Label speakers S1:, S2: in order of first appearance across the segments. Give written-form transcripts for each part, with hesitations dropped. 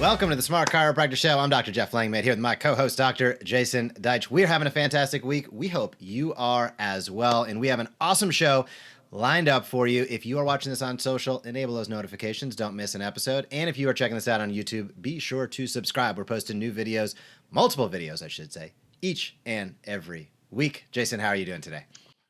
S1: Welcome to the Smart Chiropractor Show. I'm Dr. Jeff Langmaid here with my co-host, Dr. Jason Deitch. We're having a fantastic week. We hope you are as well. And we have an awesome show lined up for you. If you are watching this on social, enable those notifications. Don't miss an episode. And if you are checking this out on YouTube, be sure to subscribe. We're posting new videos, multiple videos, I should say, each and every week. Jason, how are you doing today?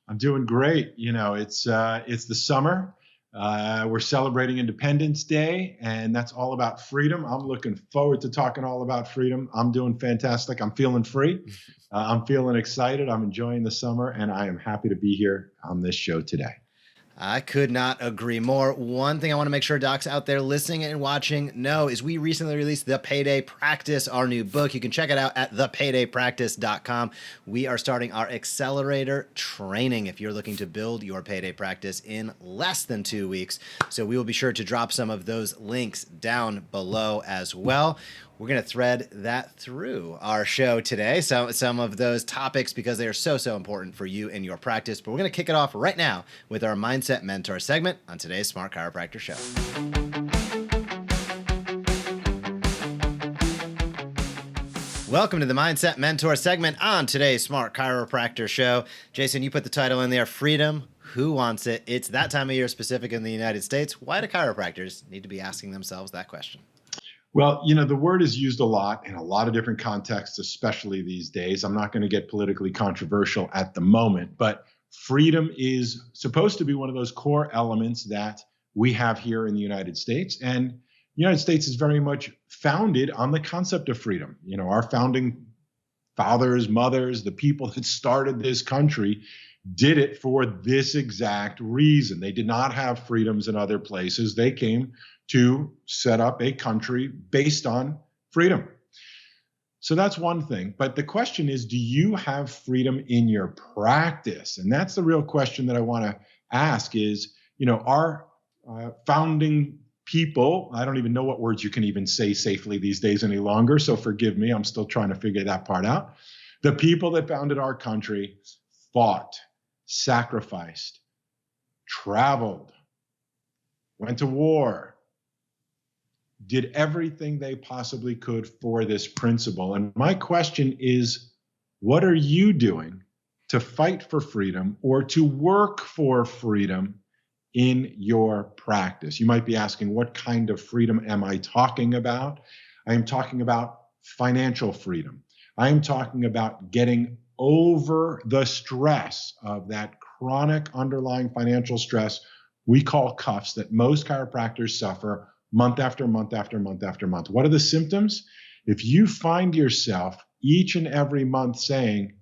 S2: I'm doing great. You know, it's the summer. We're celebrating Independence Day, and that's all about freedom. I'm looking forward to talking all about freedom. I'm doing fantastic. I'm feeling free. I'm feeling excited. I'm enjoying the summer, and I am happy to be here on this show today.
S1: I could not agree more. One thing I want to make sure docs out there listening and watching know is we recently released The Payday Practice, our new book. You can check it out at thepaydaypractice.com. We are starting our accelerator training if you're looking to build your payday practice in less than 2 weeks. So we will be sure to drop some of those links down below as well. We're going to thread that through our show today, some of those topics, because they are so important for you and your practice. But we're going to kick it off right now with our Mindset Mentor segment on today's Smart Chiropractor Show. Welcome to the Mindset Mentor segment on today's Smart Chiropractor Show. Jason, you put the title in there, Freedom. Who wants it? It's that time of year specific in the United States. Why do chiropractors need to be asking themselves that question?
S2: Well, you know, the word is used a lot in a lot of different contexts, especially these days. I'm not going to get politically controversial at the moment, but freedom is supposed to be one of those core elements that we have here in the United States. And the United States is very much founded on the concept of freedom. You know, our founding fathers, mothers, the people that started this country did it for this exact reason. They did not have freedoms in other places. They came to set up a country based on freedom. So that's one thing. But the question is, do you have freedom in your practice? And that's the real question that I want to ask is, you know, our founding people, I don't even know what words you can even say safely these days any longer, so forgive me, I'm still trying to figure that part out. The people that founded our country fought, sacrificed, traveled, went to war, did everything they possibly could for this principle. And my question is, what are you doing to fight for freedom or to work for freedom in your practice? You might be asking, what kind of freedom am I talking about? I am talking about financial freedom. I am talking about getting over the stress of that chronic underlying financial stress we call cuffs that most chiropractors suffer month after month after month after month. What are the symptoms? If you find yourself each and every month saying,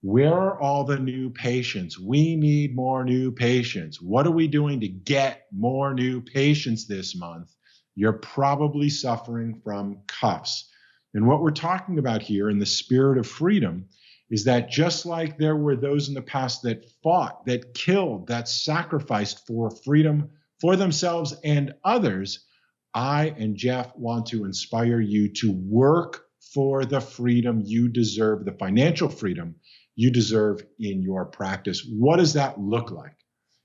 S2: where are all the new patients? We need more new patients. What are we doing to get more new patients this month? You're probably suffering from cuffs. And what we're talking about here in the spirit of freedom is that just like there were those in the past that fought, that killed, that sacrificed for freedom for themselves and others, I and Jeff want to inspire you to work for the freedom you deserve, the financial freedom you deserve in your practice. What does that look like?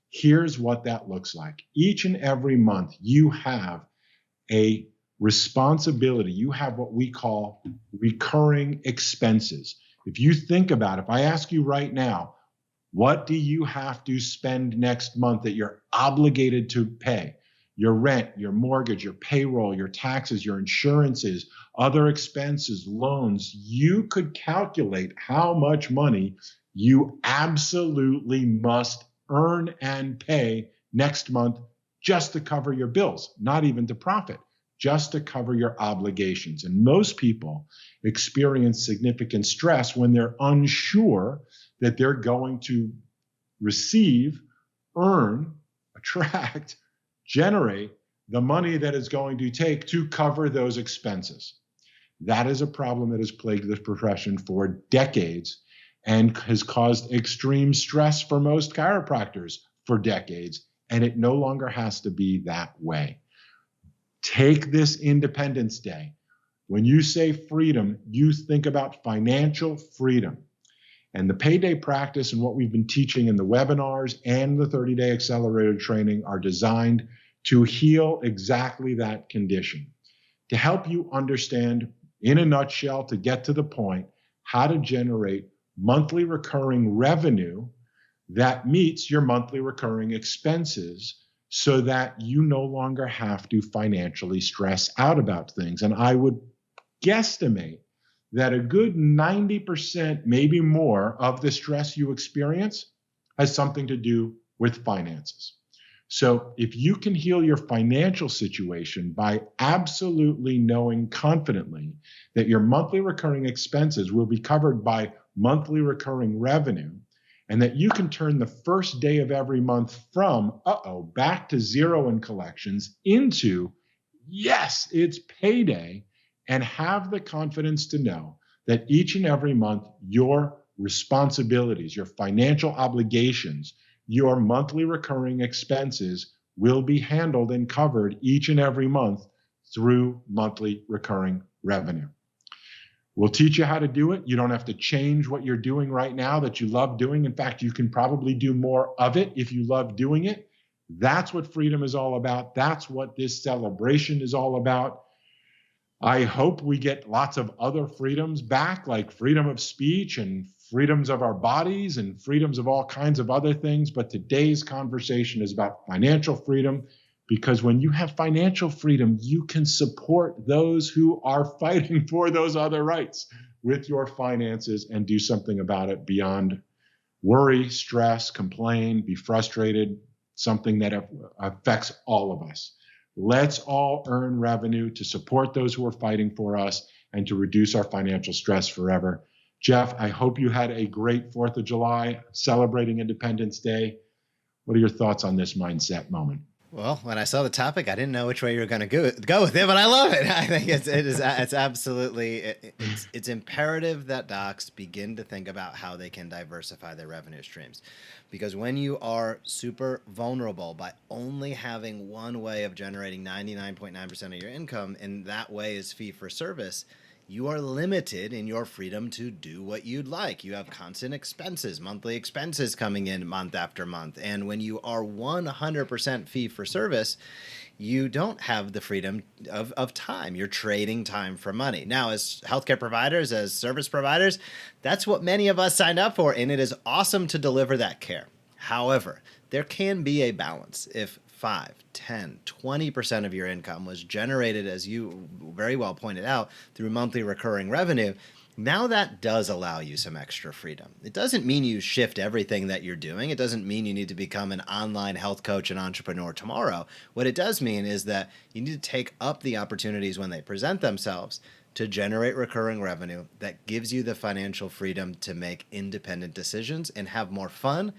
S2: Here's what that looks like. Each and every month, you have a responsibility. You have what we call recurring expenses. If you think about it, if I ask you right now, what do you have to spend next month that you're obligated to pay? Your rent, your mortgage, your payroll, your taxes, your insurances, other expenses, loans. You could calculate how much money you absolutely must earn and pay next month just to cover your bills, not even to profit, just to cover your obligations. And most people experience significant stress when they're unsure that they're going to receive, earn, attract, generate the money that it's going to take to cover those expenses. That is a problem that has plagued this profession for decades and has caused extreme stress for most chiropractors for decades, and it no longer has to be that way. Take this Independence Day. When you say freedom, you think about financial freedom. And the payday practice and what we've been teaching in the webinars and the 30-day accelerated training are designed to heal exactly that condition. to help you understand, in a nutshell, to get to the point, how to generate monthly recurring revenue that meets your monthly recurring expenses so that you no longer have to financially stress out about things. And I would guesstimate that a good 90%, maybe more, of the stress you experience has something to do with finances. So if you can heal your financial situation by absolutely knowing confidently that your monthly recurring expenses will be covered by monthly recurring revenue, and that you can turn the first day of every month from, back to zero in collections into, yes, it's payday, and have the confidence to know that each and every month, your responsibilities, your financial obligations, your monthly recurring expenses will be handled and covered each and every month through monthly recurring revenue. We'll teach you how to do it. You don't have to change what you're doing right now that you love doing. In fact, you can probably do more of it if you love doing it. That's what freedom is all about. That's what this celebration is all about. I hope we get lots of other freedoms back, like freedom of speech and freedoms of our bodies and freedoms of all kinds of other things. But today's conversation is about financial freedom, because when you have financial freedom, you can support those who are fighting for those other rights with your finances and do something about it beyond worry, stress, complain, be frustrated, something that affects all of us. Let's all earn revenue to support those who are fighting for us and to reduce our financial stress forever. Jeff, I hope you had a great 4th of July celebrating Independence Day. What are your thoughts on this mindset moment?
S1: Well, when I saw the topic, I didn't know which way you were going to go with it, but I love it. I think it's absolutely it's imperative that docs begin to think about how they can diversify their revenue streams, because when you are super vulnerable by only having one way of generating 99.9% of your income, and that way is fee for service, you are limited in your freedom to do what you'd like. You have constant expenses, monthly expenses coming in month after month. And when you are 100% fee for service, you don't have the freedom of time. You're trading time for money. Now, as healthcare providers, as service providers, that's what many of us signed up for, and it is awesome to deliver that care. However, there can be a balance. If 5, 10, 20% of your income was generated, as you very well pointed out, through monthly recurring revenue, now that does allow you some extra freedom. It doesn't mean you shift everything that you're doing. It doesn't mean you need to become an online health coach and entrepreneur tomorrow. What it does mean is that you need to take up the opportunities when they present themselves to generate recurring revenue that gives you the financial freedom to make independent decisions and have more fun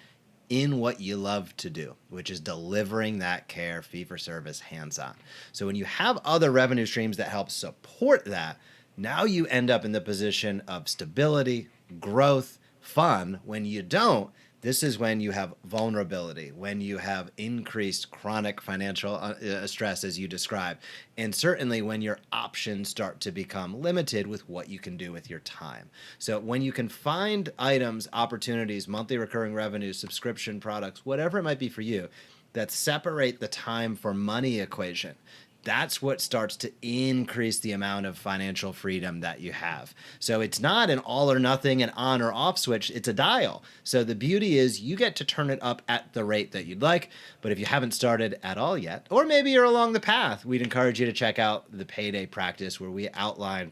S1: in what you love to do, which is delivering that care fee for service hands-on. So when you have other revenue streams that help support that, now you end up in the position of stability, growth, fun. When you don't, this is when you have vulnerability, when you have increased chronic financial stress, as you described, and certainly when your options start to become limited with what you can do with your time. So when you can find items, opportunities, monthly recurring revenue, subscription products, whatever it might be for you, that separate the time for money equation, that's what starts to increase the amount of financial freedom that you have. So it's not an all or nothing, an on or off switch, it's a dial. So the beauty is you get to turn it up at the rate that you'd like. But if you haven't started at all yet, or maybe you're along the path, we'd encourage you to check out the Payday Practice, where we outline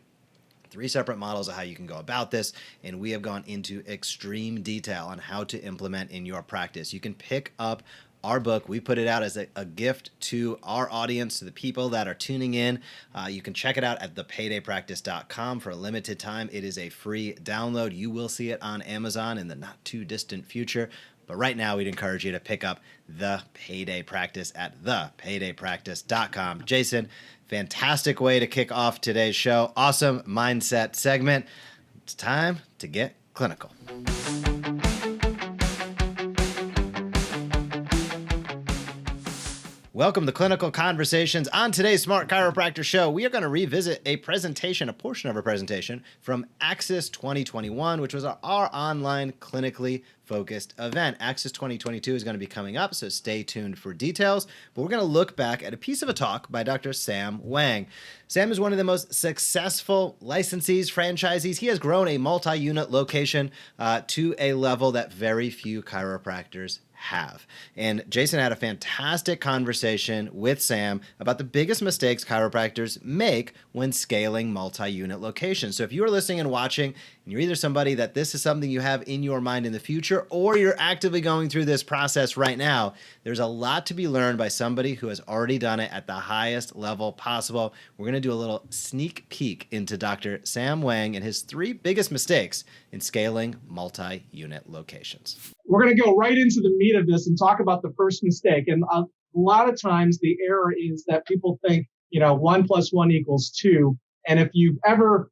S1: 3 separate models of how you can go about this, and we have gone into extreme detail on how to implement in your practice. You can pick up our book. We put it out as a gift to our audience, to the people that are tuning in. You can check it out at thepaydaypractice.com for a limited time. It is a free download. You will see it on Amazon in the not too distant future. But right now, we'd encourage you to pick up The Payday Practice at thepaydaypractice.com. Jason, fantastic way to kick off today's show. Awesome mindset segment. It's time to get clinical. Welcome to Clinical Conversations. On today's Smart Chiropractor show, we are going to revisit a portion of a presentation from Axis 2021, which was our online clinically focused event. Access 2022 is going to be coming up, so stay tuned for details. But we're going to look back at a piece of a talk by Dr. Sam Wang. Sam is one of the most successful licensees, franchisees. He has grown a multi-unit location to a level that very few chiropractors have. And Jason had a fantastic conversation with Sam about the biggest mistakes chiropractors make when scaling multi-unit locations. So if you are listening and watching, and you're either somebody that this is something you have in your mind in the future, or you're actively going through this process right now, there's a lot to be learned by somebody who has already done it at the highest level possible. We're going to do a little sneak peek into Dr. Sam Wang and his 3 biggest mistakes in scaling multi-unit locations.
S3: We're going to go right into the meat of this and talk about the first mistake. And a lot of times the error is that people think, 1 + 1 = 2. And if you've ever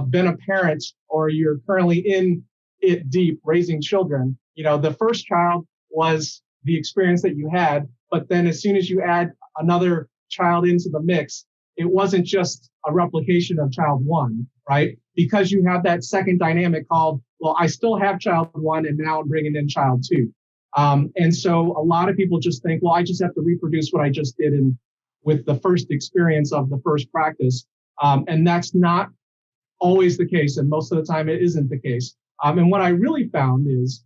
S3: been a parent or you're currently in it deep raising children, the first child was the experience that you had. But then as soon as you add another child into the mix, it wasn't just a replication of child 1, right? Because you have that second dynamic called, well, I still have child 1 and now I'm bringing in child 2. And so a lot of people just think, well, I just have to reproduce what I just did with the first experience of the first practice. And that's not always the case. And most of the time it isn't the case. And what I really found is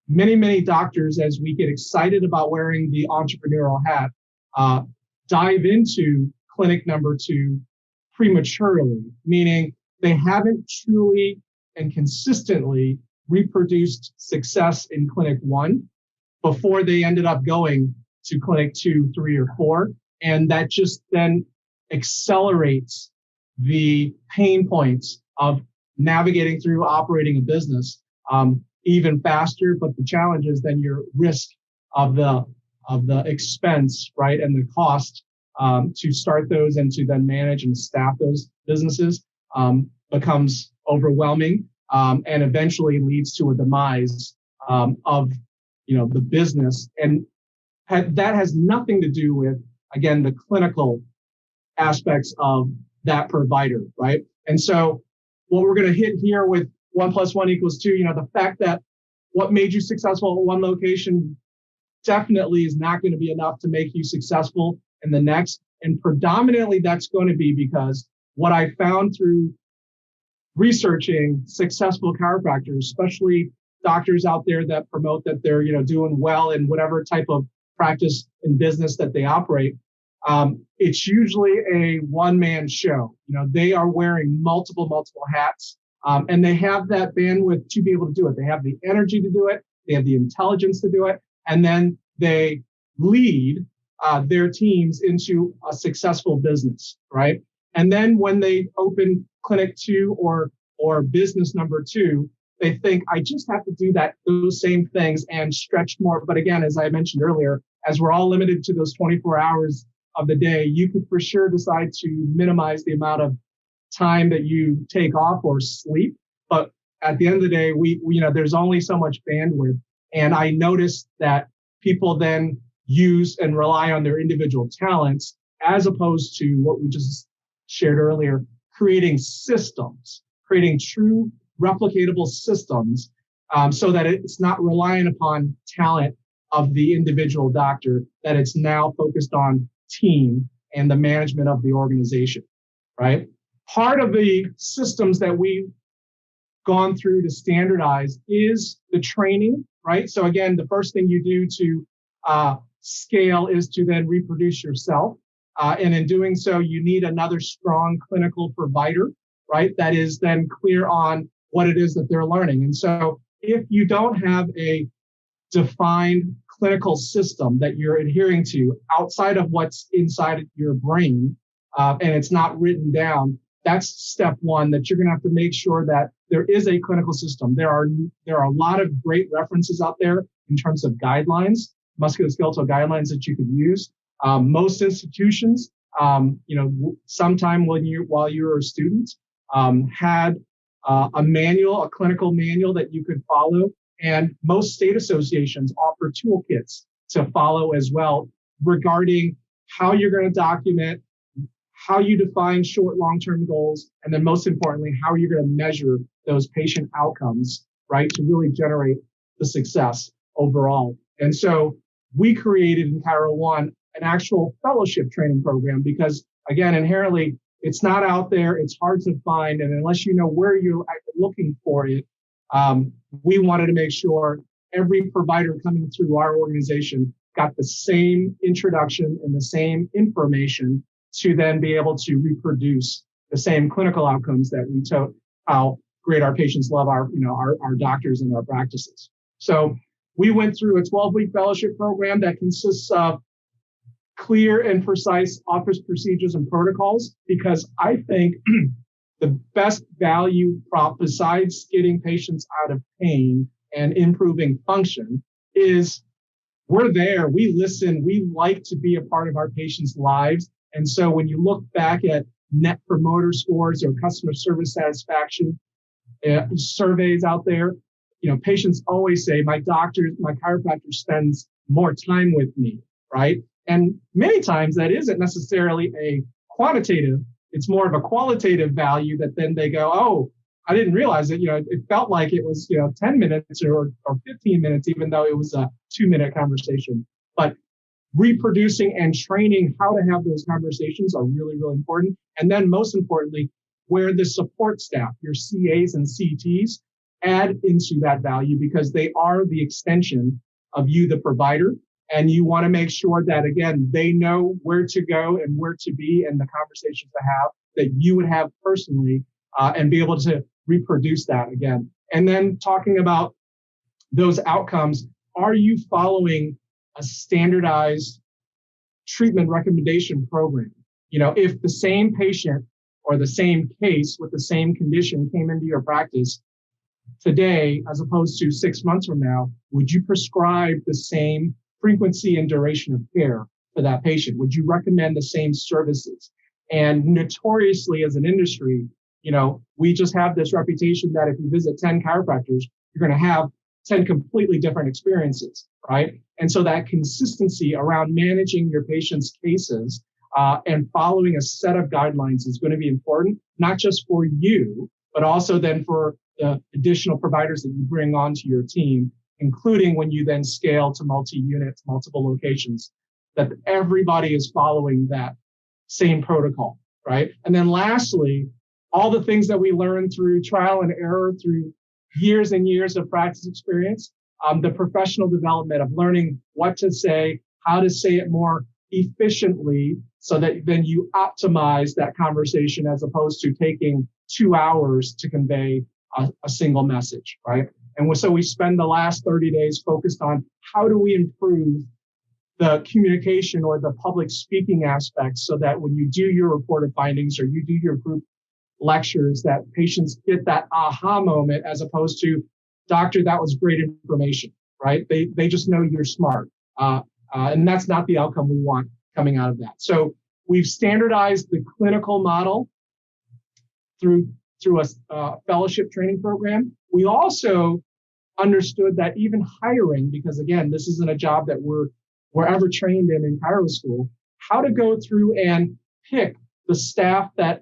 S3: many, many doctors, as we get excited about wearing the entrepreneurial hat, dive into clinic number 2 prematurely, meaning they haven't truly and consistently reproduced success in clinic 1 before they ended up going to clinic 2, 3, or 4. And that just then accelerates the pain points of navigating through operating a business even faster. But the challenge is then your risk of the expense, right, and the cost to start those and to then manage and staff those businesses becomes overwhelming and eventually leads to a demise of the business. And that has nothing to do with, again, the clinical aspects of that provider, right? And so what we're going to hit here with 1 + 1 = 2, the fact that what made you successful at one location definitely is not going to be enough to make you successful in the next. And predominantly that's going to be because what I found through researching successful chiropractors, especially doctors out there that promote that they're, doing well in whatever type of practice and business that they operate, it's usually a one-man show. They are wearing multiple hats, and they have that bandwidth to be able to do it. They have the energy to do it. They have the intelligence to do it. And then they lead their teams into a successful business, right? And then when they open clinic 2 or business number 2, they think, I just have to do those same things and stretch more. But again, as I mentioned earlier, as we're all limited to those 24 hours of the day, you could for sure decide to minimize the amount of time that you take off or sleep. But at the end of the day, we there's only so much bandwidth. And I noticed that people then use and rely on their individual talents as opposed to what we just shared earlier, creating systems, creating true replicatable systems so that it's not reliant upon talent of the individual doctor, that it's now focused on team and the management of the organization, right? Part of the systems that we've gone through to standardize is the training, right? So again, the first thing you do to scale is to then reproduce yourself. And in doing so, you need another strong clinical provider, right? That is then clear on what it is that they're learning. And so if you don't have a defined clinical system that you're adhering to outside of what's inside your brain, and it's not written down, that's step one, that you're going to have to make sure that there is a clinical system. There are a lot of great references out there in terms of guidelines, musculoskeletal guidelines that you could use. Most institutions, sometime while you were a student, had a clinical manual that you could follow. And most state associations offer toolkits to follow as well regarding how you're going to document, how you define short, long-term goals, and then most importantly, how you're going to measure those patient outcomes, right, to really generate the success overall. And so we created in Chiro One an actual fellowship training program because, again, inherently, it's not out there. It's hard to find. And unless you know where you're looking for it, we wanted to make sure every provider coming through our organization got the same introduction and the same information to then be able to reproduce the same clinical outcomes that we told how great our patients love our doctors and our practices. So we went through a 12-week fellowship program that consists of clear and precise office procedures and protocols, because I think the best value prop besides getting patients out of pain and improving function is we're there, we listen, we like to be a part of our patients' lives. And so when you look back at net promoter scores or customer service satisfaction surveys out there, patients always say, my chiropractor spends more time with me, right? And many times that isn't necessarily a quantitative, it's more of a qualitative value that then they go, oh, I didn't realize it. It felt like it was, 10 minutes or 15 minutes, even though it was a 2-minute conversation. But reproducing and training how to have those conversations are really, really important. And then most importantly, where the support staff, your CAs and CTs, add into that value because they are the extension of you, the provider. And you want to make sure that, again, they know where to go and where to be and the conversations to have that you would have personally and be able to reproduce that again. And then talking about those outcomes, are you following a standardized treatment recommendation program? If the same patient or the same case with the same condition came into your practice today, as opposed to 6 months from now, would you prescribe the same frequency and duration of care for that patient? Would you recommend the same services? And notoriously as an industry, we just have this reputation that if you visit 10 chiropractors, you're going to have 10 completely different experiences, right? And so that consistency around managing your patients' cases and following a set of guidelines is going to be important, not just for you, but also then for the additional providers that you bring onto your team, including when you then scale to multi-unit, multiple locations, that everybody is following that same protocol, right? And then lastly, all the things that we learned through trial and error, through years and years of practice experience, the professional development of learning what to say, how to say it more efficiently so that then you optimize that conversation as opposed to taking 2 hours to convey a single message, right? And so we spend the last 30 days focused on how do we improve the communication or the public speaking aspects so that when you do your reported findings or you do your group lectures, that patients get that aha moment as opposed to, doctor, that was great information, right? They just know you're smart. And that's not the outcome we want coming out of that. So we've standardized the clinical model through a fellowship training program. We also understood that even hiring, because again, this isn't a job that we're ever trained in chiro school, how to go through and pick the staff that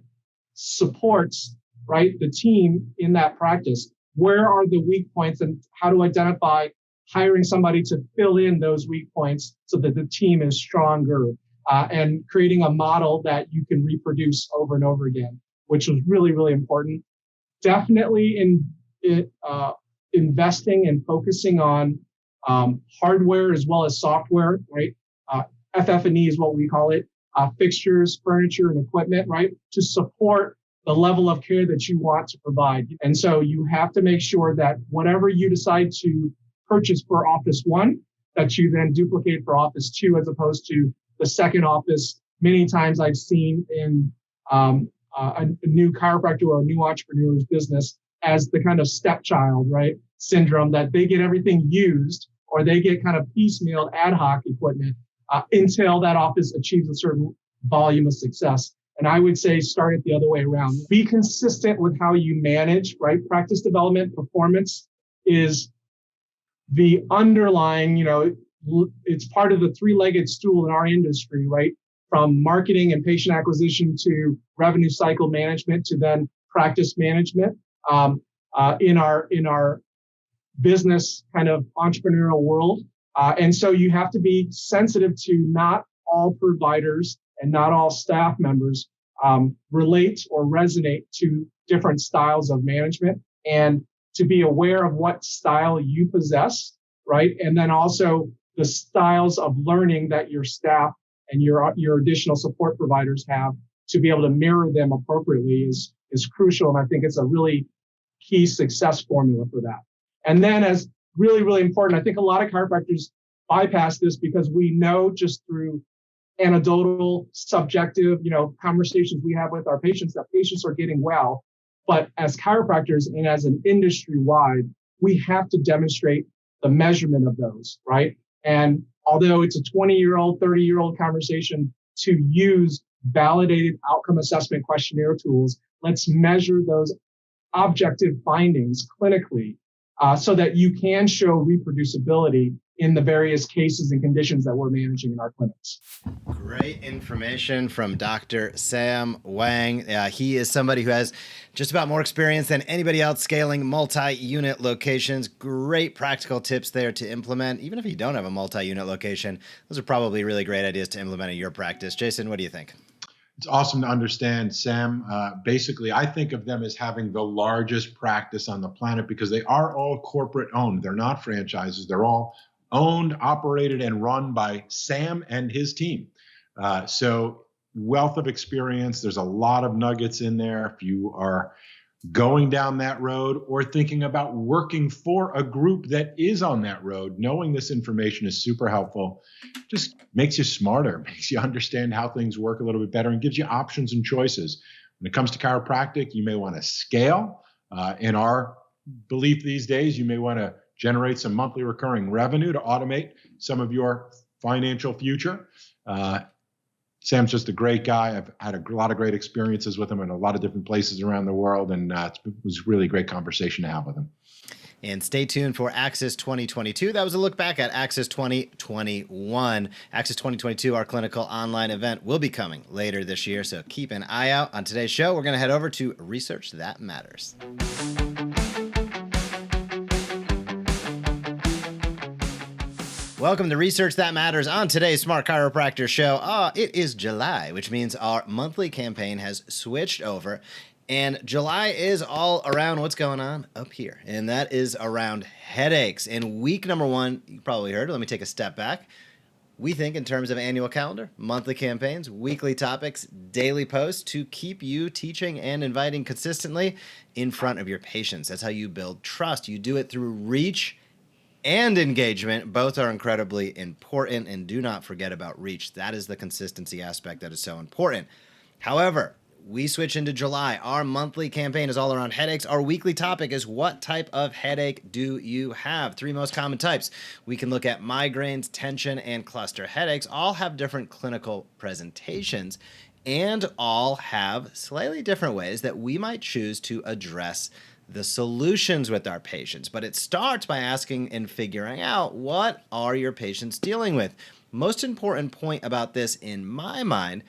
S3: supports, right, the team in that practice. Where are the weak points and how to identify hiring somebody to fill in those weak points so that the team is stronger and creating a model that you can reproduce over and over again, which was really, really important. Definitely investing and focusing on hardware as well as software, right? FF&E is what we call it, fixtures, furniture, and equipment, right? To support the level of care that you want to provide. And so you have to make sure that whatever you decide to purchase for Office 1, that you then duplicate for Office 2 as opposed to the second office. Many times I've seen in a new chiropractor or a new entrepreneur's business as the kind of stepchild, right, syndrome, that they get everything used or they get kind of piecemeal ad hoc equipment until that office achieves a certain volume of success. And I would say start it the other way around. Be consistent with how you manage, right? Practice development, performance is the underlying, it's part of the three-legged stool in our industry, right? From marketing and patient acquisition to revenue cycle management to then practice management. In our business kind of entrepreneurial world. And so you have to be sensitive to not all providers and not all staff members relate or resonate to different styles of management, and to be aware of what style you possess, right? And then also the styles of learning that your staff and your additional support providers have, to be able to mirror them appropriately is crucial. And I think it's a really key success formula for that. And then, as really, really important, I think a lot of chiropractors bypass this because we know just through anecdotal, subjective, conversations we have with our patients that patients are getting well. But as chiropractors and as an industry wide, we have to demonstrate the measurement of those, right? And although it's a 20-year-old, 30-year-old conversation to use validated outcome assessment questionnaire tools, let's measure those objective findings clinically so that you can show reproducibility in the various cases and conditions that we're managing in our clinics.
S1: Great information from Dr. Sam Wang. He is somebody who has just about more experience than anybody else scaling multi-unit locations. Great practical tips there to implement. Even if you don't have a multi-unit location, those are probably really great ideas to implement in your practice. Jason, what do you think?
S2: It's awesome to understand, Sam. Basically, I think of them as having the largest practice on the planet because they are all corporate owned. They're not franchises. They're all owned, operated, and run by Sam and his team. So wealth of experience. There's a lot of nuggets in there. If you are going down that road or thinking about working for a group that is on that road, knowing this information is super helpful. Just makes you smarter, makes you understand how things work a little bit better, and gives you options and choices. When it comes to chiropractic, you may want to scale. In our belief these days, you may want to generate some monthly recurring revenue to automate some of your financial future. Sam's just a great guy. I've had a lot of great experiences with him in a lot of different places around the world, and it was really a great conversation to have with him.
S1: And stay tuned for Axis 2022. That was a look back at Axis 2021. Axis 2022, our clinical online event, will be coming later this year, so keep an eye out. On today's show, we're going to head over to Research That Matters. Welcome to Research That Matters on today's Smart Chiropractor show. It is July, which means our monthly campaign has switched over. And July is all around what's going on up here. And that is around headaches. And week number 1, you probably heard, let me take a step back. We think in terms of annual calendar, monthly campaigns, weekly topics, daily posts to keep you teaching and inviting consistently in front of your patients. That's how you build trust. You do it through reach and engagement. Both are incredibly important, and do not forget about reach. That is the consistency aspect that is so important. However, we switch into July. Our monthly campaign is all around headaches. Our weekly topic is what type of headache do you have? 3 most common types. We can look at migraines, tension, and cluster headaches. All have different clinical presentations and all have slightly different ways that we might choose to address the solutions with our patients. But it starts by asking and figuring out, what are your patients dealing with? Most important point about this in my mind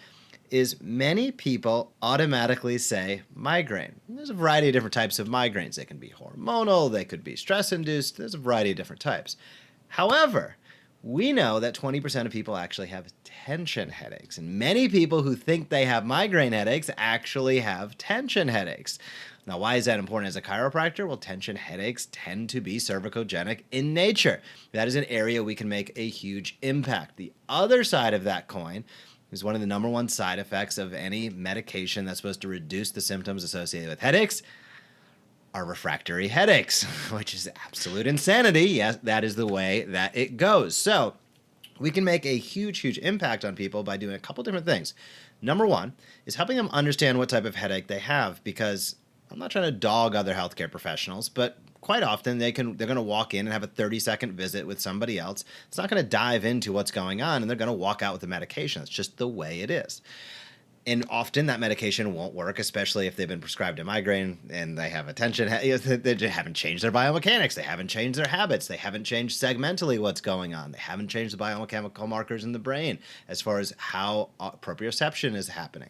S1: is many people automatically say migraine. There's a variety of different types of migraines. They can be hormonal, they could be stress-induced. There's a variety of different types. However, we know that 20% of people actually have tension headaches, and many people who think they have migraine headaches actually have tension headaches. Now, why is that important as a chiropractor? Well, tension headaches tend to be cervicogenic in nature. That is an area we can make a huge impact. The other side of that coin is one of the number 1 side effects of any medication that's supposed to reduce the symptoms associated with headaches are refractory headaches, which is absolute insanity. Yes, that is the way that it goes. So we can make a huge, huge impact on people by doing a couple different things. Number 1 is helping them understand what type of headache they have, because I'm not trying to dog other healthcare professionals, but quite often they're going to walk in and have a 30-second visit with somebody else. It's not going to dive into what's going on, and they're going to walk out with a medication. It's just the way it is. And often that medication won't work, especially if they've been prescribed a migraine and they have a tension. They haven't changed their biomechanics. They haven't changed their habits. They haven't changed segmentally what's going on. They haven't changed the biochemical markers in the brain as far as how proprioception is happening.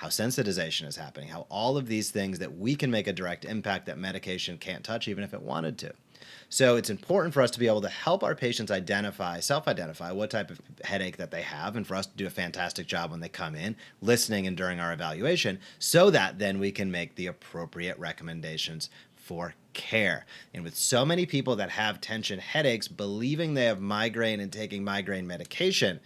S1: how sensitization is happening, how all of these things that we can make a direct impact that medication can't touch even if it wanted to. So it's important for us to be able to help our patients self-identify what type of headache that they have, and for us to do a fantastic job when they come in, listening and during our evaluation, so that then we can make the appropriate recommendations for care. And with so many people that have tension headaches, believing they have migraine and taking migraine medication,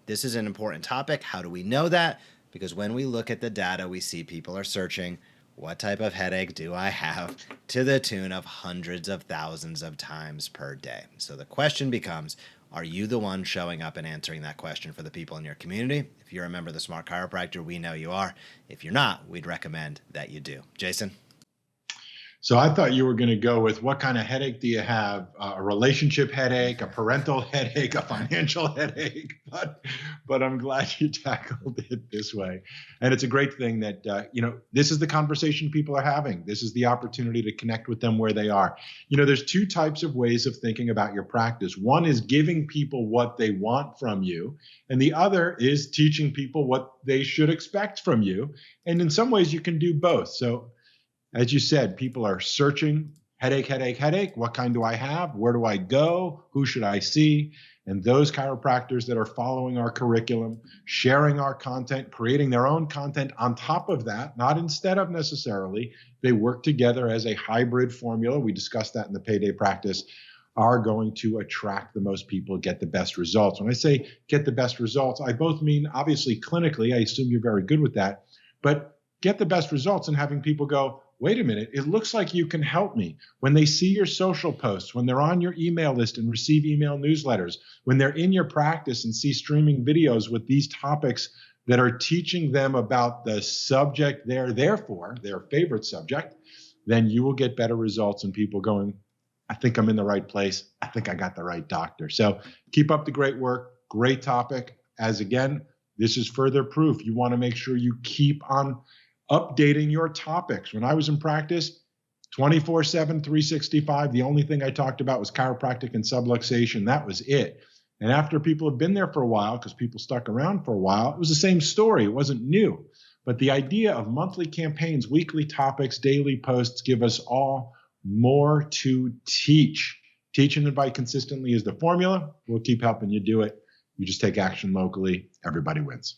S1: this is an important topic. How do we know that? Because when we look at the data, we see people are searching, what type of headache do I have, to the tune of hundreds of thousands of times per day. So the question becomes, are you the one showing up and answering that question for the people in your community? If you're a member of the Smart Chiropractor, we know you are. If you're not, we'd recommend that you do. Jason?
S2: So I thought you were going to go with, what kind of headache do you have? A relationship headache, a parental headache, a financial headache. But I'm glad you tackled it this way. And it's a great thing that, this is the conversation people are having. This is the opportunity to connect with them where they are. There's two types of ways of thinking about your practice. One is giving people what they want from you, and the other is teaching people what they should expect from you. And in some ways, you can do both. So as you said, people are searching, headache, headache, headache. What kind do I have? Where do I go? Who should I see? And those chiropractors that are following our curriculum, sharing our content, creating their own content on top of that, not instead of necessarily, they work together as a hybrid formula. We discussed that in the Payday Practice, are going to attract the most people, get the best results. When I say get the best results, I both mean, obviously, clinically, I assume you're very good with that, but get the best results and having people go, wait a minute, it looks like you can help me. When they see your social posts, when they're on your email list and receive email newsletters, when they're in your practice and see streaming videos with these topics that are teaching them about the subject they're there for, their favorite subject, then you will get better results and people going, I think I'm in the right place. I think I got the right doctor. So keep up the great work. Great topic. As again, this is further proof. You want to make sure you keep on updating your topics. When I was in practice, 24/7, 365, the only thing I talked about was chiropractic and subluxation. That was it. And after people have been there for a while, because people stuck around for a while, it was the same story. It wasn't new. But the idea of monthly campaigns, weekly topics, daily posts give us all more to teach. Teach and invite consistently is the formula. We'll keep helping you do it. You just take action locally. Everybody wins.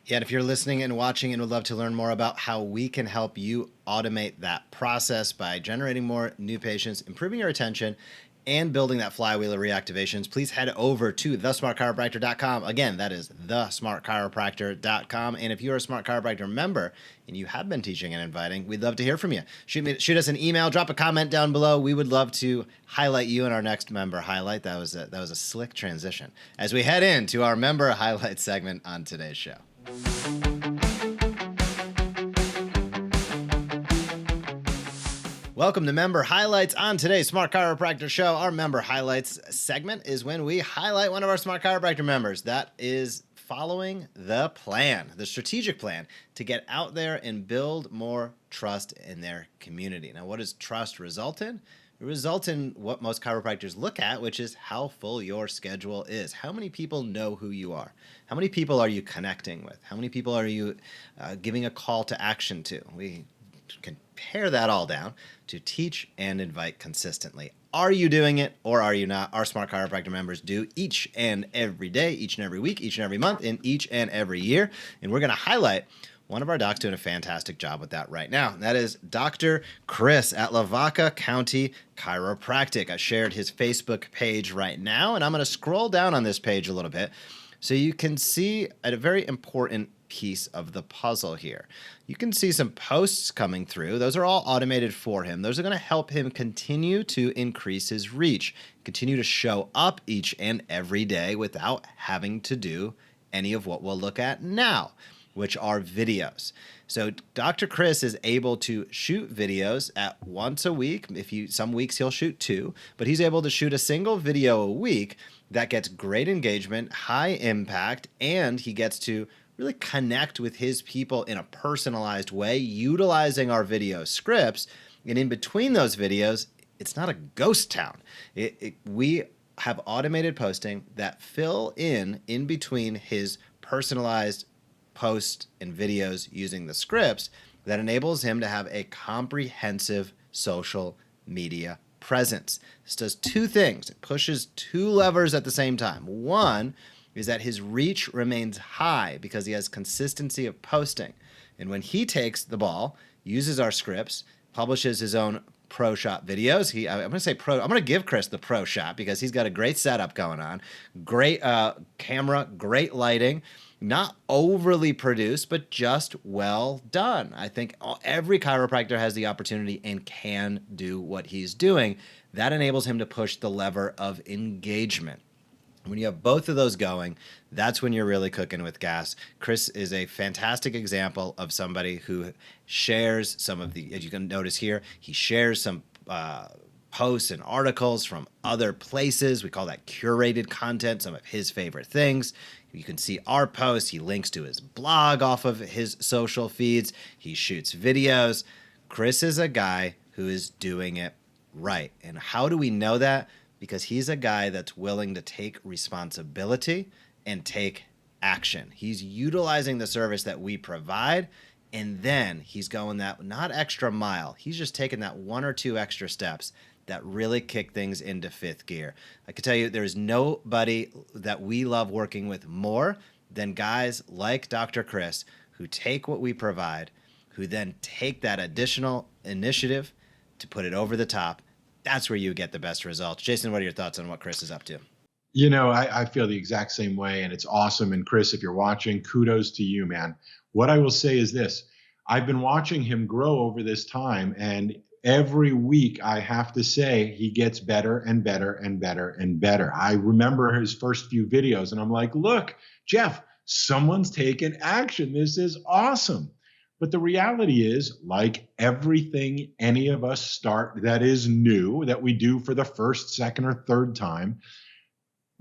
S1: Yeah, and if you're listening and watching and would love to learn more about how we can help you automate that process by generating more new patients, improving your retention, and building that flywheel of reactivations, please head over to thesmartchiropractor.com. Again, that is thesmartchiropractor.com. And if you're a Smart Chiropractor member and you have been teaching and inviting, we'd love to hear from you. Shoot us an email, drop a comment down below. We would love to highlight you in our next member highlight. That was a slick transition as we head into our member highlight segment on today's show. Welcome to Member Highlights on today's Smart Chiropractor Show. Our Member Highlights segment is when we highlight one of our Smart Chiropractor members that is following the plan, the strategic plan to get out there and build more trust in their community. Now, what does trust result in? It results in what most chiropractors look at, which is how full your schedule is. How many people know who you are? How many people are you connecting with? How many people are you giving a call to action to? We can pare that all down to teach and invite consistently. Are you doing it or are you not? Our Smart Chiropractor members do each and every day, each and every week, each and every month, and each and every year. And we're going to highlight one of our docs doing a fantastic job with that right now. And that is Dr. Chris at Lavaca County Chiropractic. I shared his Facebook page right now, and I'm going to scroll down on this page a little bit so you can see a very important piece of the puzzle here. You can see some posts coming through. Those are all automated for him. Those are going to help him continue to increase his reach, continue to show up each and every day without having to do any of what we'll look at now, which are videos. So Dr. Chris is able to shoot videos at once a week. Some weeks he'll shoot 2, but he's able to shoot a single video a week that gets great engagement, high impact, and he gets to really connect with his people in a personalized way, utilizing our video scripts. And in between those videos, it's not a ghost town. We have automated posting that fill in between his personalized posts and videos using the scripts that enables him to have a comprehensive social media presence. This does two things. It pushes two levers at the same time. One is that his reach remains high because he has consistency of posting. And when he takes the ball, uses our scripts, publishes his own pro shot videos. I'm going to give Chris the pro shot because he's got a great setup going on. Great camera, great lighting. Not overly produced, but just well done. I think every chiropractor has the opportunity and can do what he's doing. That enables him to push the lever of engagement. When you have both of those going, that's when you're really cooking with gas. Chris is a fantastic example of somebody who shares some of the, as you can notice here, he shares some posts and articles from other places. We call that curated content, some of his favorite things. You can see our posts. He links to his blog off of his social feeds. He shoots videos. Chris is a guy who is doing it right. And how do we know that? Because he's a guy that's willing to take responsibility and take action. He's utilizing the service that we provide, and then he's going that not extra mile. He's just taking that one or two extra steps that really kick things into fifth gear. I can tell you there's nobody that we love working with more than guys like Dr. Chris who take what we provide, who then take that additional initiative to put it over the top. That's where you get the best results. Jason, what are your thoughts on what Chris is up to?
S2: You know, I feel the exact same way, and it's awesome. And Chris, if you're watching, kudos to you, man. What I will say is this. I've been watching him grow over this time, and every week I have to say he gets better and better and better and better. I remember his first few videos, and I'm like, look, Jeff, someone's taken action. This is awesome. But the reality is, like everything any of us start that is new, that we do for the first, second, or third time,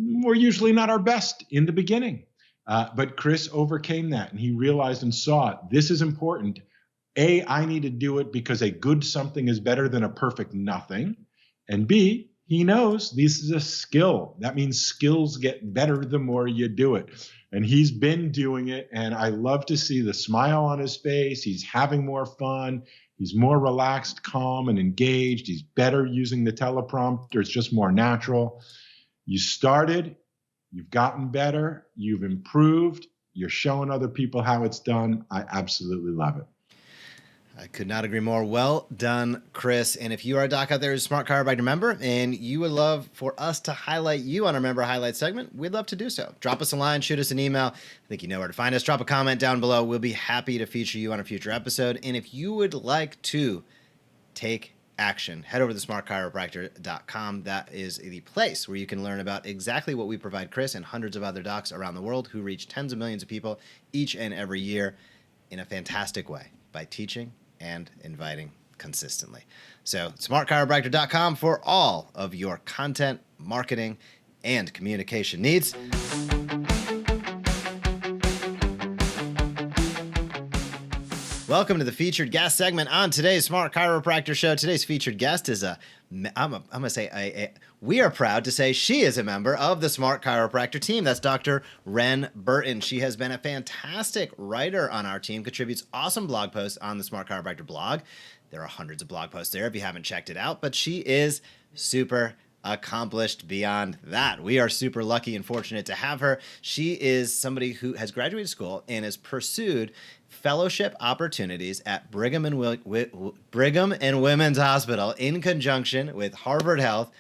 S2: we're usually not our best in the beginning. But Chris overcame that, and he realized and saw this is important. A, I need to do it because a good something is better than a perfect nothing. And B, he knows this is a skill. That means skills get better the more you do it. And he's been doing it, and I love to see the smile on his face. He's having more fun. He's more relaxed, calm, and engaged. He's better using the teleprompter. It's just more natural. You started, you've gotten better, you've improved, you're showing other people how it's done. I absolutely love it.
S1: I could not agree more. Well done, Chris. And if you are a doc out there who's a Smart Chiropractor member and you would love for us to highlight you on our member highlight segment, we'd love to do so. Drop us a line, shoot us an email. I think you know where to find us. Drop a comment down below. We'll be happy to feature you on a future episode. And if you would like to take action, head over to smartchiropractor.com. That is the place where you can learn about exactly what we provide Chris and hundreds of other docs around the world who reach tens of millions of people each and every year in a fantastic way by teaching and inviting consistently. So smartchiropractor.com for all of your content, marketing, and communication needs. Welcome to the featured guest segment on today's Smart Chiropractor Show. Today's featured guest is we are proud to say she is a member of the Smart Chiropractor team. That's Dr. Wren Burton. She has been a fantastic writer on our team, contributes awesome blog posts on the Smart Chiropractor blog. There are hundreds of blog posts there if you haven't checked it out, but she is super accomplished beyond that. We are super lucky and fortunate to have her. She is somebody who has graduated school and has pursued fellowship opportunities at Brigham and Women's Hospital in conjunction with Harvard Health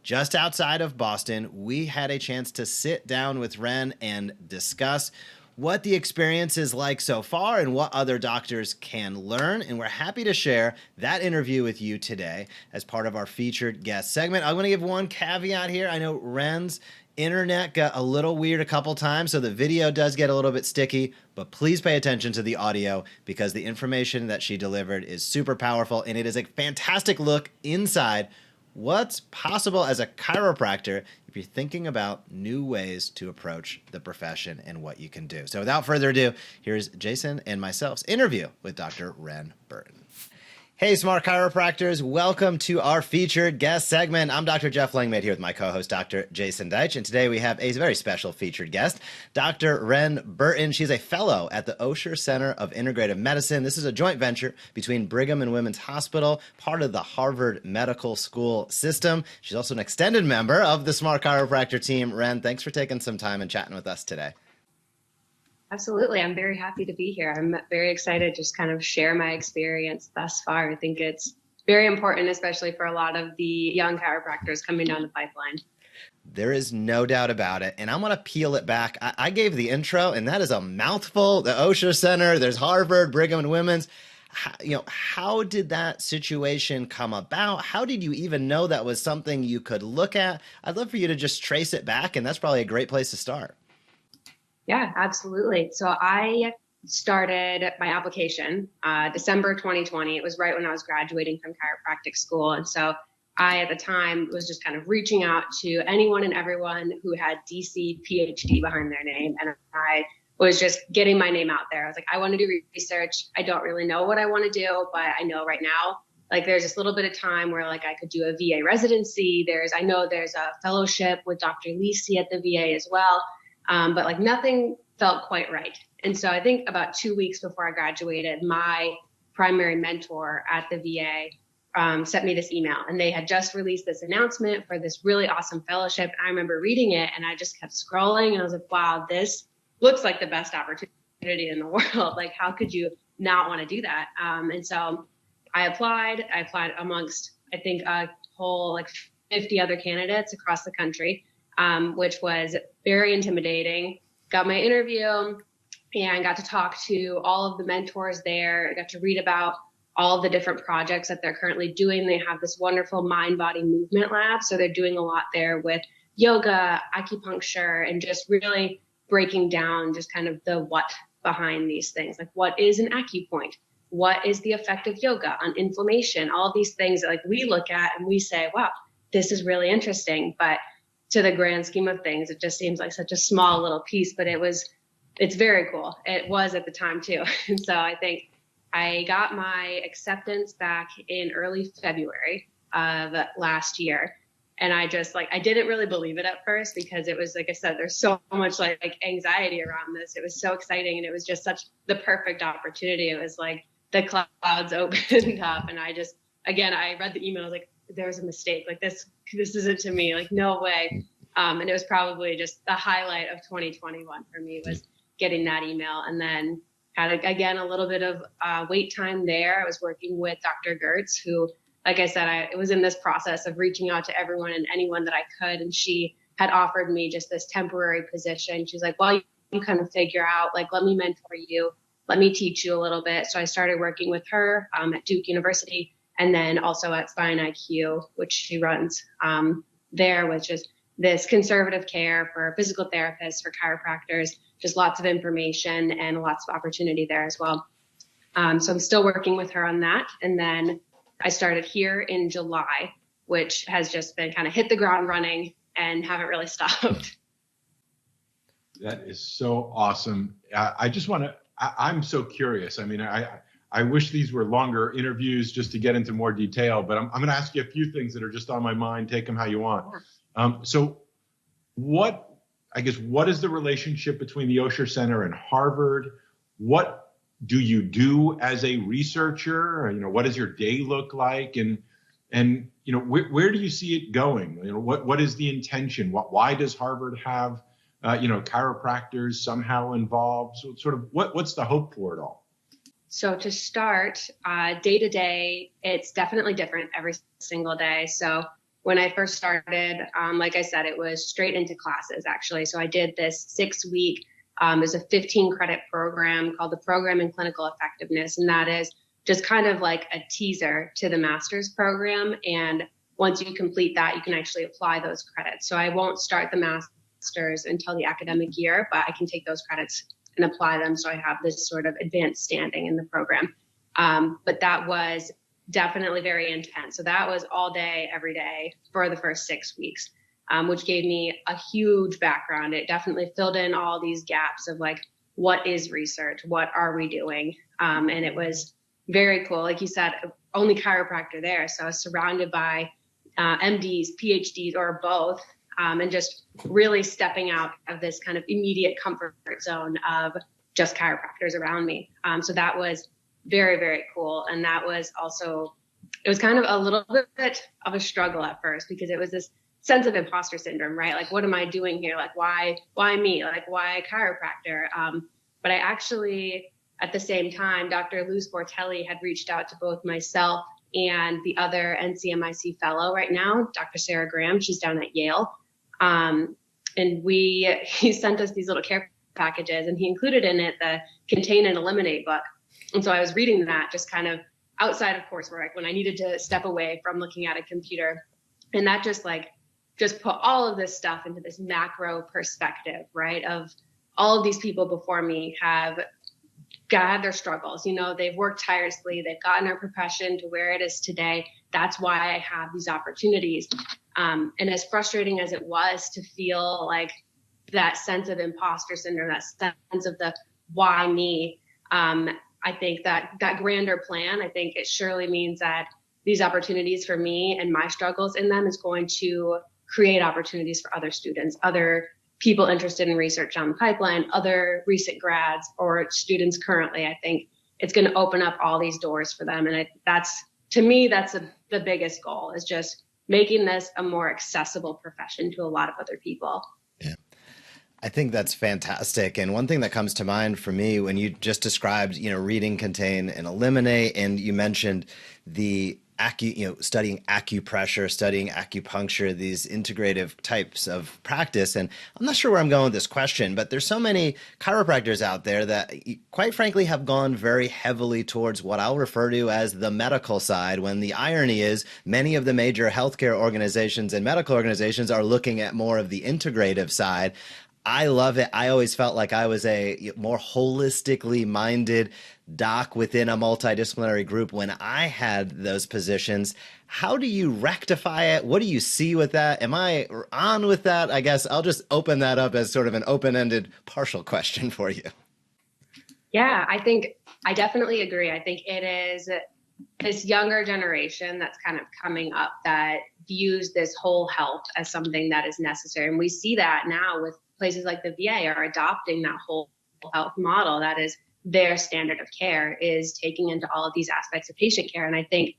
S1: just outside of Boston. We had a chance to sit down with Wren and discuss what the experience is like so far and what other doctors can learn. And we're happy to share that interview with you today as part of our featured guest segment. I'm going to give one caveat here. I know Wren's internet got a little weird a couple times, so the video does get a little bit sticky, but please pay attention to the audio because the information that she delivered is super powerful, and it is a fantastic look inside what's possible as a chiropractor if you're thinking about new ways to approach the profession and what you can do. So without further ado, here's Jason and myself's interview with Dr. Wren Burton. Hey, Smart Chiropractors, welcome to our featured guest segment. I'm Dr. Jeff Langmaid here with my co-host, Dr. Jason Deitch, and today we have a very special featured guest, Dr. Wren Burton. She's a fellow at the Osher Center of Integrative Medicine. This is a joint venture between Brigham and Women's Hospital, part of the Harvard Medical School system. She's also an extended member of the Smart Chiropractor team. Wren, thanks for taking some time and chatting with us today.
S4: Absolutely. I'm very happy to be here. I'm very excited to just kind of share my experience thus far. I think it's very important, especially for a lot of the young chiropractors coming down the pipeline.
S1: There is no doubt about it. And I'm going to peel it back. I gave the intro, and that is a mouthful. The Osher Center, there's Harvard, Brigham and Women's. How did that situation come about? How did you even know that was something you could look at? I'd love for you to just trace it back, and that's probably a great place to start.
S4: Yeah, absolutely. So I started my application December 2020. It was right when I was graduating from chiropractic school. And so I, at the time, was just kind of reaching out to anyone and everyone who had DC PhD behind their name. And I was just getting my name out there. I was like, I want to do research. I don't really know what I want to do, but I know right now, like there's this little bit of time where like I could do a VA residency. I know there's a fellowship with Dr. Lisi at the VA as well. But like nothing felt quite right. And so I think about 2 weeks before I graduated, my primary mentor at the VA sent me this email, and they had just released this announcement for this really awesome fellowship. And I remember reading it, and I just kept scrolling, and I was like, wow, this looks like the best opportunity in the world. Like, how could you not want to do that? And so I applied amongst, I think, a whole like 50 other candidates across the country. Which was very intimidating. Got my interview and got to talk to all of the mentors there. I got to read about all of the different projects that they're currently doing. They have this wonderful mind-body movement lab. So they're doing a lot there with yoga, acupuncture, and just really breaking down just kind of the what behind these things. Like, what is an acupoint? What is the effect of yoga on inflammation? All of these things that like we look at and we say, wow, this is really interesting. But to the grand scheme of things, it just seems like such a small little piece, but it's very cool. It was at the time too. And so I think I got my acceptance back in early February of last year. And I didn't really believe it at first because it was, like I said, there's so much like anxiety around this. It was so exciting. And it was just such the perfect opportunity. It was like the clouds opened up, and I read the email. I was like, there was a mistake. Like this isn't to me. Like, no way. And it was probably just the highlight of 2021 for me was getting that email, and then had again a little bit of wait time there. I was working with Dr. Gertz, who, like I said, I was in this process of reaching out to everyone and anyone that I could, and she had offered me just this temporary position. She's like, well, you kind of figure out, like, let me mentor you, let me teach you a little bit. So I started working with her at Duke University. And then also at Spine IQ, which she runs there, which is this conservative care for physical therapists, for chiropractors, just lots of information and lots of opportunity there as well. So I'm still working with her on that. And then I started here in July, which has just been kind of hit the ground running and haven't really stopped.
S2: That is so awesome. I'm so curious. I mean, I wish these were longer interviews just to get into more detail, but I'm going to ask you a few things that are just on my mind. Take them how you want. So what is the relationship between the Osher Center and Harvard? What do you do as a researcher? What does your day look like? And where do you see it going? What is the intention? Why does Harvard have, chiropractors somehow involved? So sort of what's the hope for it all?
S4: So to start, day to day, it's definitely different every single day. So when I first started, like I said, it was straight into classes, actually. So I did this 6-week, there's a 15 credit program called the Program in Clinical Effectiveness. And that is just kind of like a teaser to the master's program. And once you complete that, you can actually apply those credits. So I won't start the master's until the academic year, but I can take those credits and apply them. So I have this sort of advanced standing in the program. But that was definitely very intense. So that was all day, every day for the first 6 weeks, which gave me a huge background. It definitely filled in all these gaps of like, what is research? What are we doing? And it was very cool. Like you said, only chiropractor there. So I was surrounded by MDs, PhDs, or both, and just really stepping out of this kind of immediate comfort zone of just chiropractors around me. So that was very, very cool. And that was also, it was kind of a little bit of a struggle at first, because it was this sense of imposter syndrome, right? Like, what am I doing here? Like, why me? Like, why a chiropractor? But I actually, at the same time, Dr. Luz Bortelli had reached out to both myself and the other NCMIC fellow right now, Dr. Sarah Graham. She's down at Yale. And he sent us these little care packages, and he included in it the Contain and Eliminate book. And so I was reading that just kind of outside of coursework when I needed to step away from looking at a computer. And that just put all of this stuff into this macro perspective, right? Of all of these people before me have had their struggles. You know, they've worked tirelessly. They've gotten our profession to where it is today. That's why I have these opportunities. And as frustrating as it was to feel like that sense of imposter syndrome, that sense of the why me, I think that grander plan, I think it surely means that these opportunities for me and my struggles in them is going to create opportunities for other students, other people interested in research on the pipeline, other recent grads or students currently. I think it's going to open up all these doors for them. And to me, that's the biggest goal, is just making this a more accessible profession to a lot of other people.
S1: Yeah. I think that's fantastic. And one thing that comes to mind for me when you just described, reading, contain, and eliminate, and you mentioned the studying acupressure, studying acupuncture, these integrative types of practice. And I'm not sure where I'm going with this question, but there's so many chiropractors out there that quite frankly have gone very heavily towards what I'll refer to as the medical side, when the irony is many of the major healthcare organizations and medical organizations are looking at more of the integrative side. I love it. I always felt like I was a more holistically minded doc within a multidisciplinary group when I had those positions. How do you rectify it? What do you see with that? Am I on with that? I guess I'll just open that up as sort of an open-ended partial question for you.
S4: Yeah, I definitely agree. I think it is this younger generation that's kind of coming up that views this whole health as something that is necessary. And we see that now with places like the VA are adopting that whole health model. That is their standard of care, is taking into all of these aspects of patient care. And I think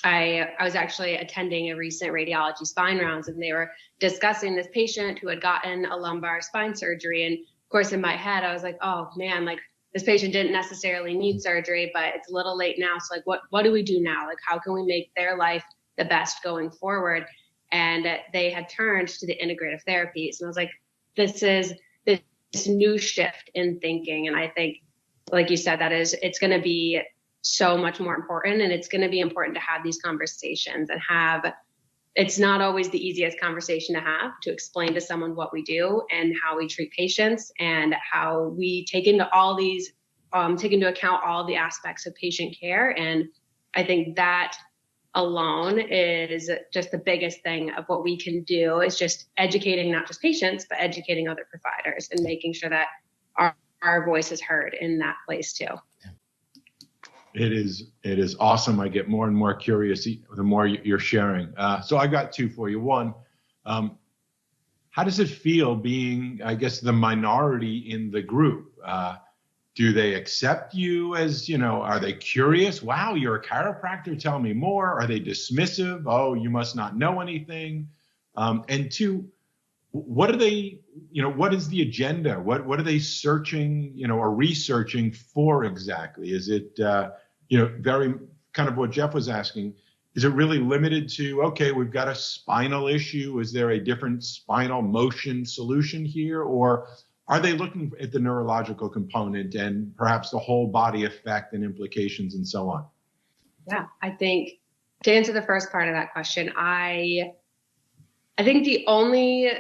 S4: I was actually attending a recent radiology spine rounds, and they were discussing this patient who had gotten a lumbar spine surgery. And of course, in my head, I was like, oh man, like this patient didn't necessarily need surgery, but it's a little late now. So like, what do we do now? Like, how can we make their life the best going forward? And they had turned to the integrative therapies. And I was like, this is this new shift in thinking. And I think, like you said, it's going to be so much more important. And it's going to be important to have these conversations and it's not always the easiest conversation to have, to explain to someone what we do and how we treat patients and how we take into account all the aspects of patient care. And I think that alone is just the biggest thing of what we can do, is just educating not just patients, but educating other providers and making sure that our voice is heard in that place too.
S2: It is awesome. I get more and more curious the more you're sharing. So I got two for you. One, how does it feel being, I guess, the minority in the group? Do they accept you as, are they curious? Wow, you're a chiropractor. Tell me more. Are they dismissive? Oh, you must not know anything. And two, what are they, what is the agenda? What are they searching, or researching for exactly? Is it, very kind of what Jeff was asking, is it really limited to, okay, we've got a spinal issue. Is there a different spinal motion solution here? Or are they looking at the neurological component and perhaps the whole body effect and implications and so on?
S4: Yeah, I think to answer the first part of that question, I think the only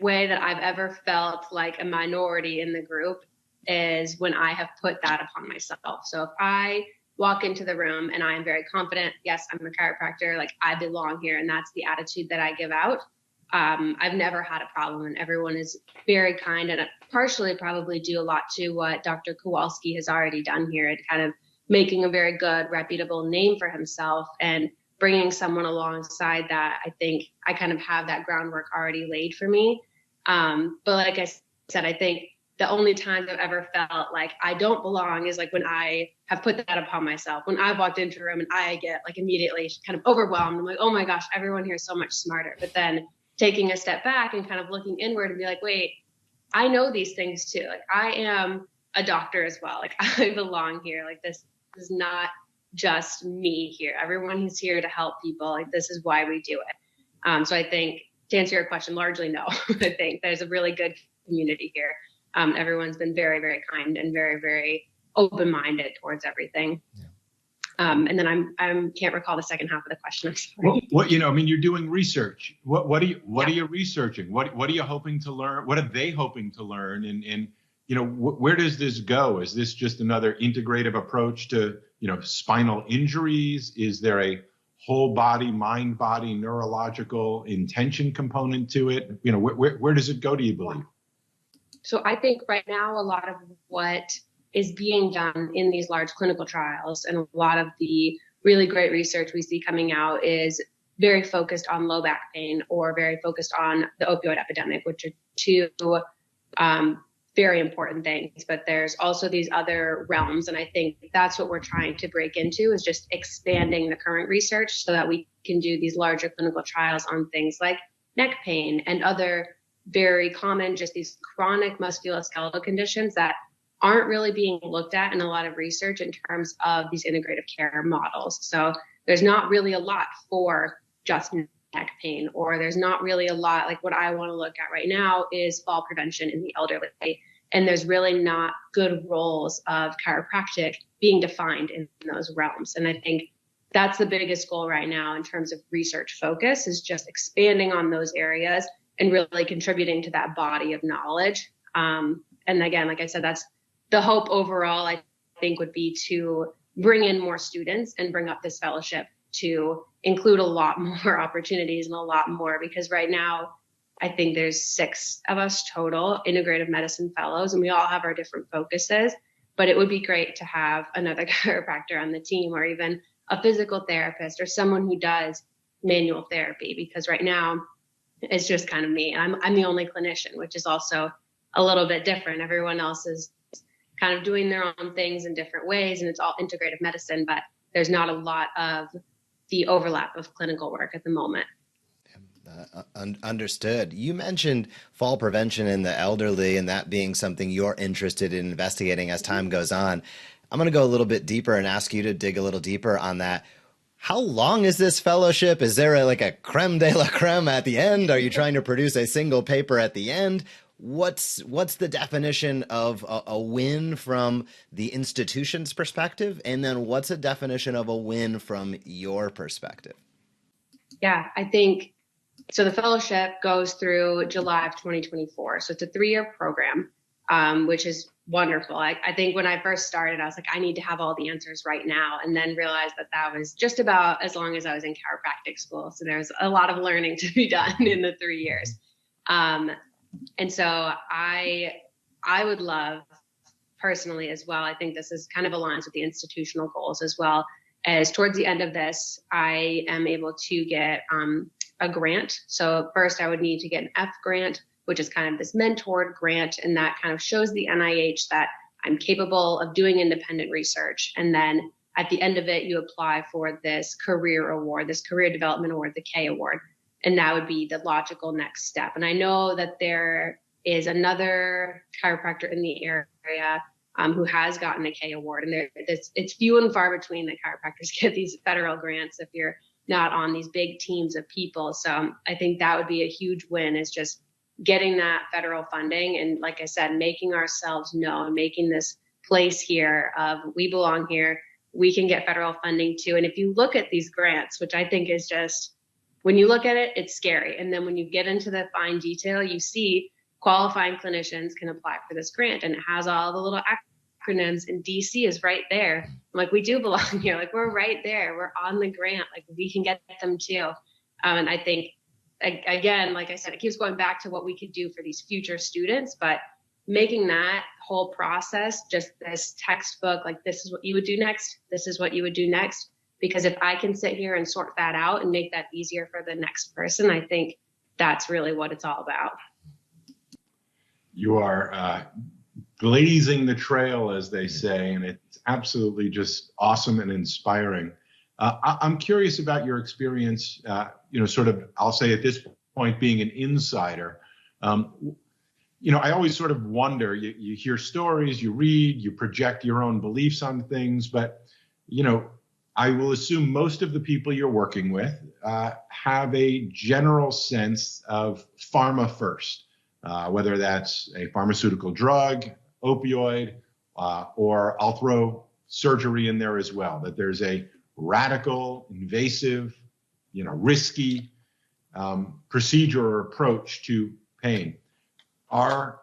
S4: way that I've ever felt like a minority in the group is when I have put that upon myself. So if I walk into the room and I am very confident, yes, I'm a chiropractor, like I belong here, and that's the attitude that I give out, I've never had a problem, and everyone is very kind, and partially probably due a lot to what Dr. Kowalski has already done here. It kind of making a very good, reputable name for himself and bringing someone alongside that. I think I kind of have that groundwork already laid for me. But like I said, I think the only time I've ever felt like I don't belong is like when I have put that upon myself. When I've walked into a room and I get like immediately kind of overwhelmed. I'm like, oh my gosh, everyone here is so much smarter. But then taking a step back and kind of looking inward and be like, wait, I know these things too. Like I am a doctor as well. Like I belong here. Like this is not just me here. Everyone is here to help people. Like this is why we do it. So I think to answer your question, largely no. I think there's a really good community here. Everyone's been very, very kind and very, very open-minded towards everything. Yeah. And then I can't recall the second half of the question. I'm sorry.
S2: What I mean, you're doing research. What are you researching? What are you hoping to learn? What are they hoping to learn? And where does this go? Is this just another integrative approach to spinal injuries? Is there a whole body, mind body, neurological intention component to it? Where does it go, do you believe?
S4: So I think right now a lot of what is being done in these large clinical trials and a lot of the really great research we see coming out is very focused on low back pain or very focused on the opioid epidemic, which are two very important things. But there's also these other realms. And I think that's what we're trying to break into is just expanding the current research so that we can do these larger clinical trials on things like neck pain and other very common, just these chronic musculoskeletal conditions that aren't really being looked at in a lot of research in terms of these integrative care models. So there's not really a lot for just neck pain, or there's not really a lot like what I want to look at right now is fall prevention in the elderly. And there's really not good roles of chiropractic being defined in those realms. And I think that's the biggest goal right now in terms of research focus is just expanding on those areas and really contributing to that body of knowledge. And again, like I said, that's the hope overall, I think, would be to bring in more students and bring up this fellowship to include a lot more opportunities and a lot more, because right now, I think there's 6 of us total integrative medicine fellows, and we all have our different focuses, but it would be great to have another chiropractor on the team or even a physical therapist or someone who does manual therapy, because right now, it's just kind of me. I'm the only clinician, which is also a little bit different. Everyone else is kind of doing their own things in different ways, and it's all integrative medicine, but there's not a lot of the overlap of clinical work at the moment.
S1: Understood. You mentioned fall prevention in the elderly and that being something you're interested in investigating as time goes on. I'm going to go a little bit deeper and ask you to dig a little deeper on that. How long is this fellowship? Is there a creme de la creme at the end? Are you trying to produce a single paper at the end? What's the definition of a win from the institution's perspective? And then what's a definition of a win from your perspective?
S4: Yeah, I think, so the fellowship goes through July of 2024. So it's a 3-year program, which is wonderful. I think when I first started, I was like, I need to have all the answers right now, and then realized that was just about as long as I was in chiropractic school. So there's a lot of learning to be done in the 3 years. And so I would love personally as well, I think this is kind of aligns with the institutional goals as well, as towards the end of this, I am able to get a grant. So first I would need to get an F grant, which is kind of this mentored grant. And that kind of shows the NIH that I'm capable of doing independent research. And then at the end of it, you apply for this career award, this career development award, the K award. And that would be the logical next step. And I know that there is another chiropractor in the area who has gotten a K award. And it's few and far between that chiropractors get these federal grants if you're not on these big teams of people. So I think that would be a huge win, is just getting that federal funding. And like I said, making ourselves known, making this place here of we belong here, we can get federal funding too. And if you look at these grants, which I think is just, when you look at it, it's scary. And then when you get into the fine detail, you see qualifying clinicians can apply for this grant, and it has all the little acronyms, and DC is right there. I'm like, we do belong here. Like, we're right there. We're on the grant. Like, we can get them too. And I think, again, like I said, it keeps going back to what we could do for these future students, but making that whole process just this textbook, like this is what you would do next, this is what you would do next. Because if I can sit here and sort that out and make that easier for the next person, I think that's really what it's all about.
S2: You are blazing the trail, as they say, and it's absolutely just awesome and inspiring. I'm curious about your experience, sort of, I'll say at this point, being an insider. I always sort of wonder, you hear stories, you read, you project your own beliefs on things, but, I will assume most of the people you're working with have a general sense of pharma first, whether that's a pharmaceutical drug, opioid, or I'll throw surgery in there as well, that there's a radical, invasive, risky procedure or approach to pain. Are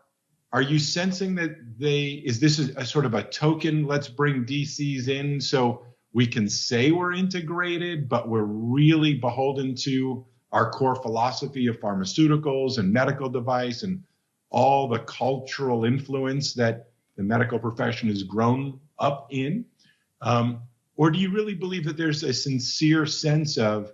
S2: you sensing that is this a sort of a token, let's bring DCs in so we can say we're integrated, but we're really beholden to our core philosophy of pharmaceuticals and medical device and all the cultural influence that the medical profession has grown up in? Or do you really believe that there's a sincere sense of,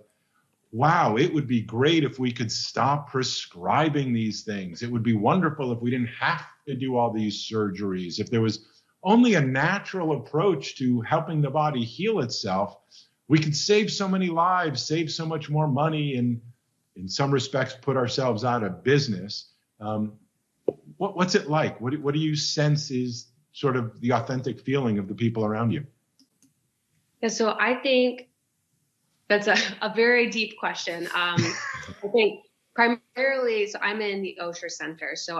S2: wow, it would be great if we could stop prescribing these things. It would be wonderful if we didn't have to do all these surgeries. If there was only a natural approach to helping the body heal itself, we could save so many lives, save so much more money, and in some respects put ourselves out of business. What's it like? What do you sense is sort of the authentic feeling of the people around you?
S4: Yeah, so I think that's a very deep question. I think primarily, so I'm in the Osher Center. So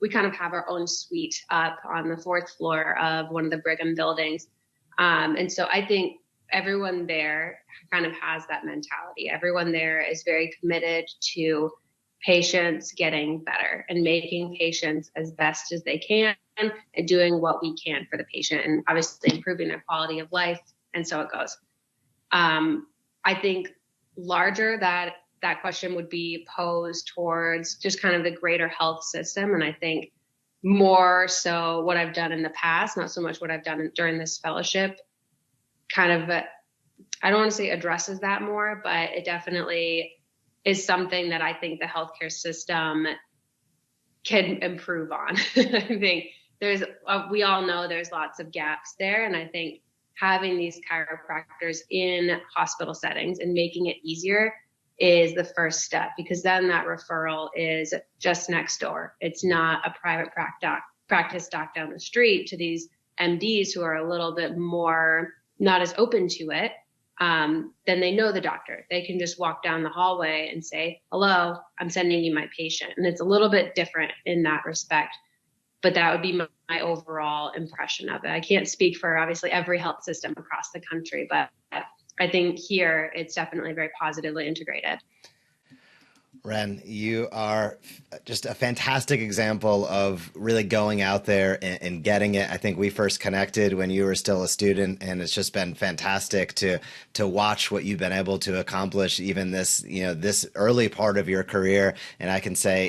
S4: we kind of have our own suite up on the 4th floor of one of the Brigham buildings. And so I think everyone there kind of has that mentality. Everyone there is very committed to patients getting better and making patients as best as they can and doing what we can for the patient and obviously improving their quality of life. And so it goes. I think larger that question would be posed towards just kind of the greater health system. And I think more so what I've done in the past, not so much what I've done during this fellowship, kind of, I don't want to say addresses that more, but it definitely is something that I think the healthcare system can improve on. I think we all know there's lots of gaps there. And I think having these chiropractors in hospital settings and making it easier is the first step, because then that referral is just next door. It's not a private practice doc down the street to these MDs who are a little bit more not as open to it. Then they know the doctor. They can just walk down the hallway and say, hello, I'm sending you my patient. And it's a little bit different in that respect. But that would be my overall impression of it. I can't speak for obviously every health system across the country, but I think here it's definitely very positively integrated.
S1: Wren, you are just a fantastic example of really going out there and getting it. I think we first connected when you were still a student, and it's just been fantastic to watch what you've been able to accomplish even this early part of your career. And I can say,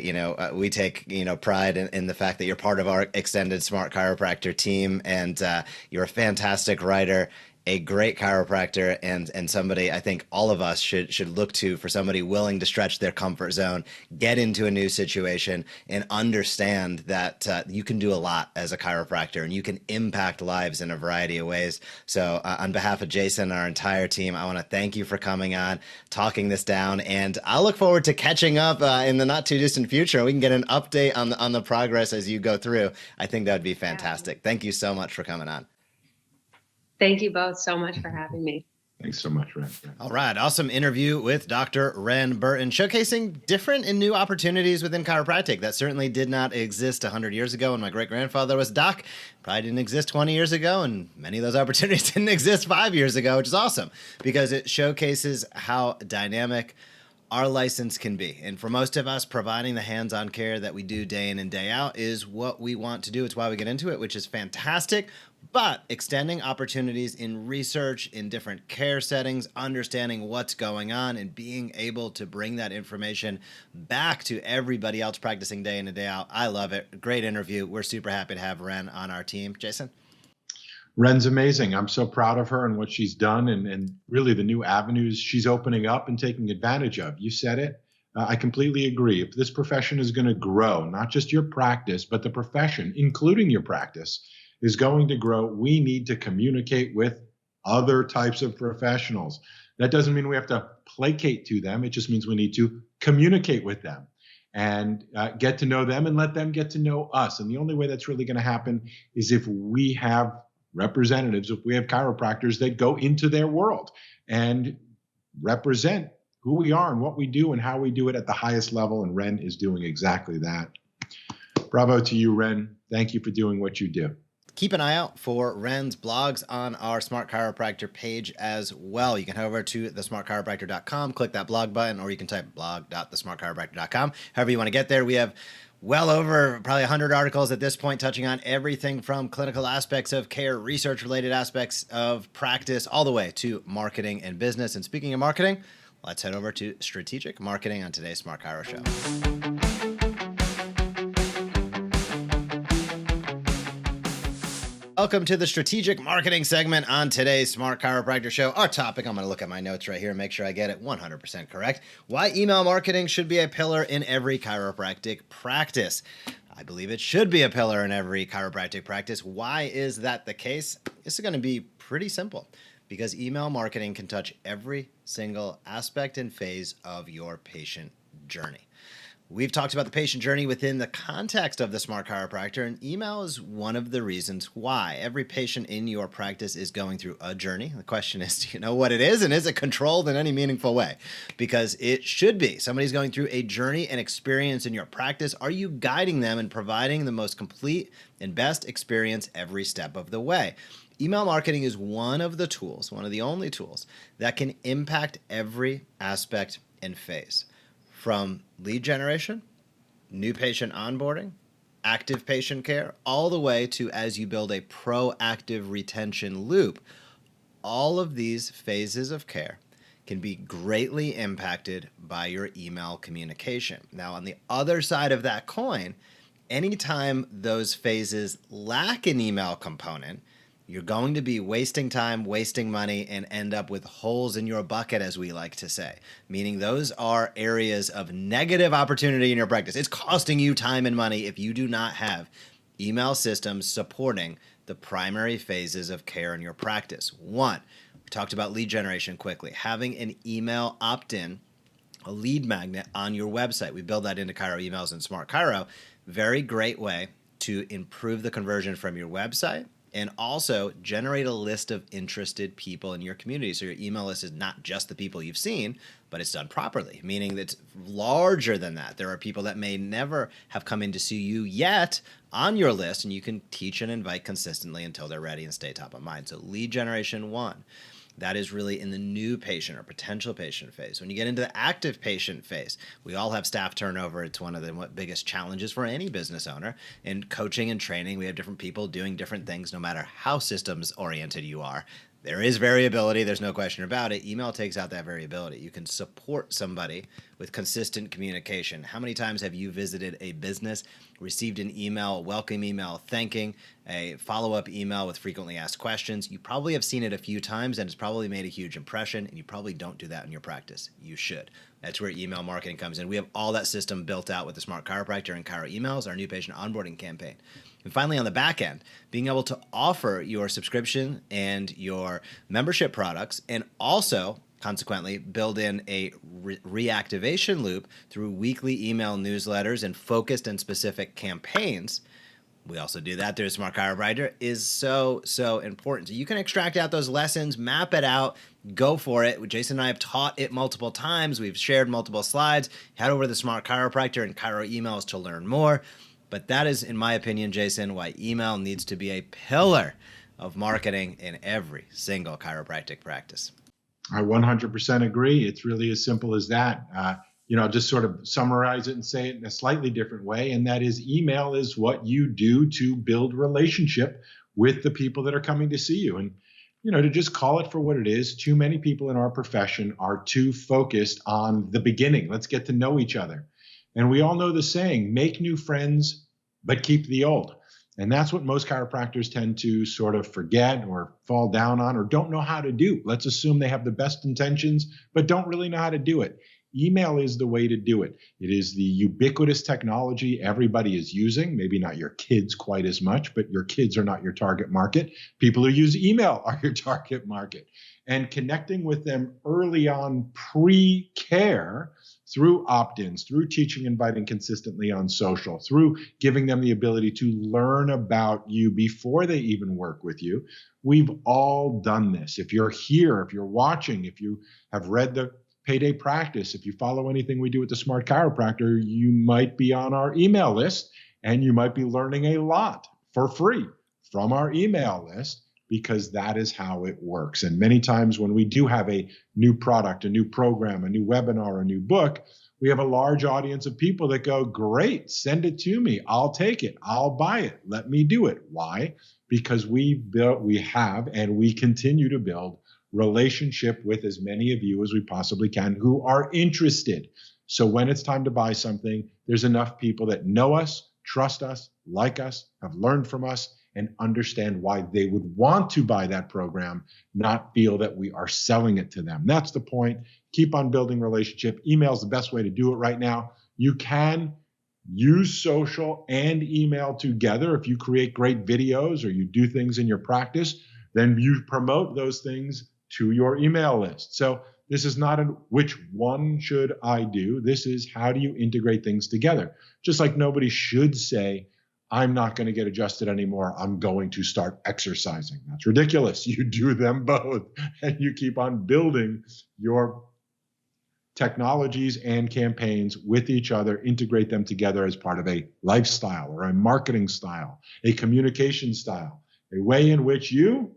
S1: we take, pride in the fact that you're part of our extended Smart Chiropractor team, and you're a fantastic writer, a great chiropractor, and somebody I think all of us should look to for somebody willing to stretch their comfort zone, get into a new situation, and understand that you can do a lot as a chiropractor and you can impact lives in a variety of ways. So on behalf of Jason and our entire team, I want to thank you for coming on, talking this down, and I'll look forward to catching up in the not too distant future. We can get an update on the progress as you go through. I think that would be fantastic. Yeah. Thank you so much for coming on.
S4: Thank you both so much for having me.
S2: Thanks so much, Wren.
S1: All right. Awesome interview with Dr. Wren Burton, showcasing different and new opportunities within chiropractic that certainly did not exist 100 years ago when my great-grandfather was a doc. Probably didn't exist 20 years ago, and many of those opportunities didn't exist 5 years ago, which is awesome because it showcases how dynamic our license can be. And for most of us, providing the hands-on care that we do day in and day out is what we want to do. It's why we get into it, which is fantastic. But extending opportunities in research, in different care settings, understanding what's going on, and being able to bring that information back to everybody else practicing day in and day out. I love it. Great interview. We're super happy to have Wren on our team. Jason?
S2: Wren's amazing. I'm so proud of her and what she's done and really the new avenues she's opening up and taking advantage of. You said it. I completely agree. If this profession is going to grow, not just your practice, but the profession, including your practice, is going to grow, we need to communicate with other types of professionals. That doesn't mean we have to placate to them. It just means we need to communicate with them and get to know them and let them get to know us. And the only way that's really going to happen is if we have representatives, if we have chiropractors that go into their world and represent who we are and what we do and how we do it at the highest level. And Wren is doing exactly that. Bravo to you, Wren. Thank you for doing what you do.
S1: Keep an eye out for Wren's blogs on our Smart Chiropractor page as well. You can head over to thesmartchiropractor.com, click that blog button, or you can type blog.thesmartchiropractor.com. However you want to get there, we have well over probably 100 articles at this point touching on everything from clinical aspects of care, research-related aspects of practice, all the way to marketing and business. And speaking of marketing, let's head over to strategic marketing on today's Smart Chiro Show. Welcome to the strategic marketing segment on today's Smart Chiropractor Show. Our topic, I'm going to look at my notes right here and make sure I get it 100% correct. Why email marketing should be a pillar in every chiropractic practice. I believe it should be a pillar in every chiropractic practice. Why is that the case? This is going to be pretty simple because email marketing can touch every single aspect and phase of your patient journey. We've talked about the patient journey within the context of the Smart Chiropractor, and email is one of the reasons why. Every patient in your practice is going through a journey. The question is, do you know what it is, and is it controlled in any meaningful way? Because it should be. Somebody's going through a journey and experience in your practice. Are you guiding them and providing the most complete and best experience every step of the way? Email marketing is one of the tools, one of the only tools, that can impact every aspect and phase. From lead generation, new patient onboarding, active patient care, all the way to as you build a proactive retention loop, all of these phases of care can be greatly impacted by your email communication. Now, on the other side of that coin, anytime those phases lack an email component, you're going to be wasting time, wasting money, and end up with holes in your bucket, as we like to say, meaning those are areas of negative opportunity in your practice. It's costing you time and money if you do not have email systems supporting the primary phases of care in your practice. One, we talked about lead generation quickly. Having an email opt-in, a lead magnet on your website. We build that into Chiro emails and Smart Chiro. Very great way to improve the conversion from your website and also generate a list of interested people in your community. So your email list is not just the people you've seen, but it's done properly, meaning that it's larger than that. There are people that may never have come in to see you yet on your list, and you can teach and invite consistently until they're ready and stay top of mind. So lead generation one. That is really in the new patient or potential patient phase. When you get into the active patient phase, we all have staff turnover. It's one of the biggest challenges for any business owner. In coaching and training, we have different people doing different things no matter how systems oriented you are. There is variability. There's no question about it. Email takes out that variability. You can support somebody with consistent communication. How many times have you visited a business, received an email, a welcome email, thanking, a follow-up email with frequently asked questions? You probably have seen it a few times, and it's probably made a huge impression, and you probably don't do that in your practice. You should. That's where email marketing comes in. We have all that system built out with the Smart Chiropractor and Chiro emails, our new patient onboarding campaign. And finally, on the back end, being able to offer your subscription and your membership products, and also, consequently, build in a reactivation loop through weekly email newsletters and focused and specific campaigns. We also do that through Smart Chiropractor, is so, so important. So you can extract out those lessons, map it out, go for it. Jason and I have taught it multiple times. We've shared multiple slides. Head over to the Smart Chiropractor and Chiro emails to learn more. But that is, in my opinion, Jason, why email needs to be a pillar of marketing in every single chiropractic practice.
S2: I 100% agree. It's really as simple as that. Just sort of summarize it and say it in a slightly different way. And that is, email is what you do to build relationship with the people that are coming to see you. And, to just call it for what it is. Too many people in our profession are too focused on the beginning. Let's get to know each other. And we all know the saying, make new friends, but keep the old. And that's what most chiropractors tend to sort of forget or fall down on or don't know how to do. Let's assume they have the best intentions, but don't really know how to do it. Email is the way to do it. It is the ubiquitous technology everybody is using. Maybe not your kids quite as much, but your kids are not your target market. People who use email are your target market. And connecting with them early on pre-care through opt-ins, through teaching, inviting consistently on social, through giving them the ability to learn about you before they even work with you. We've all done this. If you're here, if you're watching, if you have read the Payday Practice, if you follow anything we do at the Smart Chiropractor, you might be on our email list and you might be learning a lot for free from our email list, because that is how it works. And many times when we do have a new product, a new program, a new webinar, a new book, we have a large audience of people that go, great, send it to me. I'll take it. I'll buy it. Let me do it. Why? Because we have, and we continue to build relationship with as many of you as we possibly can who are interested. So when it's time to buy something, there's enough people that know us, trust us, like us, have learned from us, and understand why they would want to buy that program, not feel that we are selling it to them. That's the point. Keep on building relationship. Email is the best way to do it right now. You can use social and email together. If you create great videos or you do things in your practice, then you promote those things to your email list. So this is not which one should I do? This is how do you integrate things together? Just like nobody should say, I'm not going to get adjusted anymore. I'm going to start exercising. That's ridiculous. You do them both and you keep on building your technologies and campaigns with each other, integrate them together as part of a lifestyle or a marketing style, a communication style, a way in which you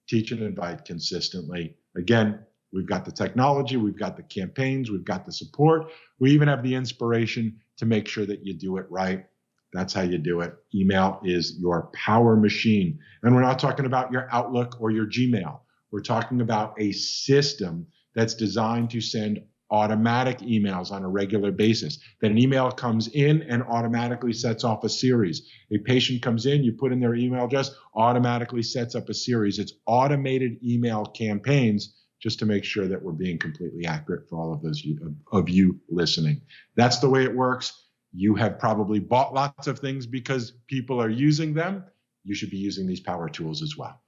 S2: teach and invite consistently. Again, we've got the technology, we've got the campaigns, we've got the support. We even have the inspiration to make sure that you do it right. That's how you do it. Email is your power machine. And we're not talking about your Outlook or your Gmail. We're talking about a system that's designed to send automatic emails on a regular basis. That an email comes in and automatically sets off a series. A patient comes in, you put in their email address, automatically sets up a series. It's automated email campaigns just to make sure that we're being completely accurate for all of those of you listening. That's the way it works. You have probably bought lots of things because people are using them. You should be using these power tools as well.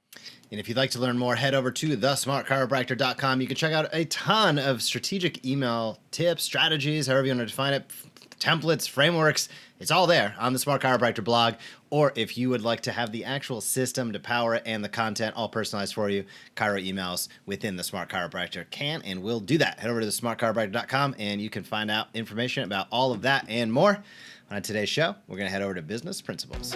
S1: And if you'd like to learn more, head over to thesmartchiropractor.com. You can check out a ton of strategic email tips, strategies, however you want to define it, templates, frameworks. It's all there on the Smart Chiropractor blog. Or if you would like to have the actual system to power it and the content all personalized for you, Chiro emails within the Smart Chiropractor can and will do that. Head over to thesmartchiropractor.com and you can find out information about all of that and more. On today's show, we're going to head over to business principles.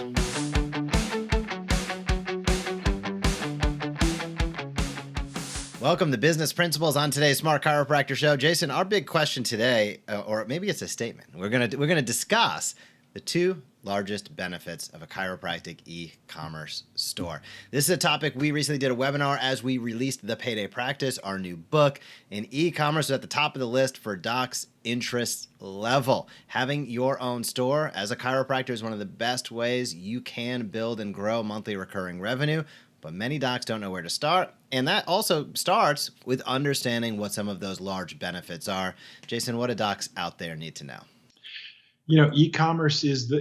S1: Welcome to Business Principles on today's Smart Chiropractor Show. Jason, our big question today, or maybe it's a statement, we're gonna discuss the two largest benefits of a chiropractic e-commerce store. This is a topic we recently did a webinar as we released The Payday Practice, our new book, and e-commerce is at the top of the list for docs' interest level. Having your own store as a chiropractor is one of the best ways you can build and grow monthly recurring revenue. But many docs don't know where to start, and that also starts with understanding what some of those large benefits are. Jason, what do docs out there need to know?
S2: E-commerce is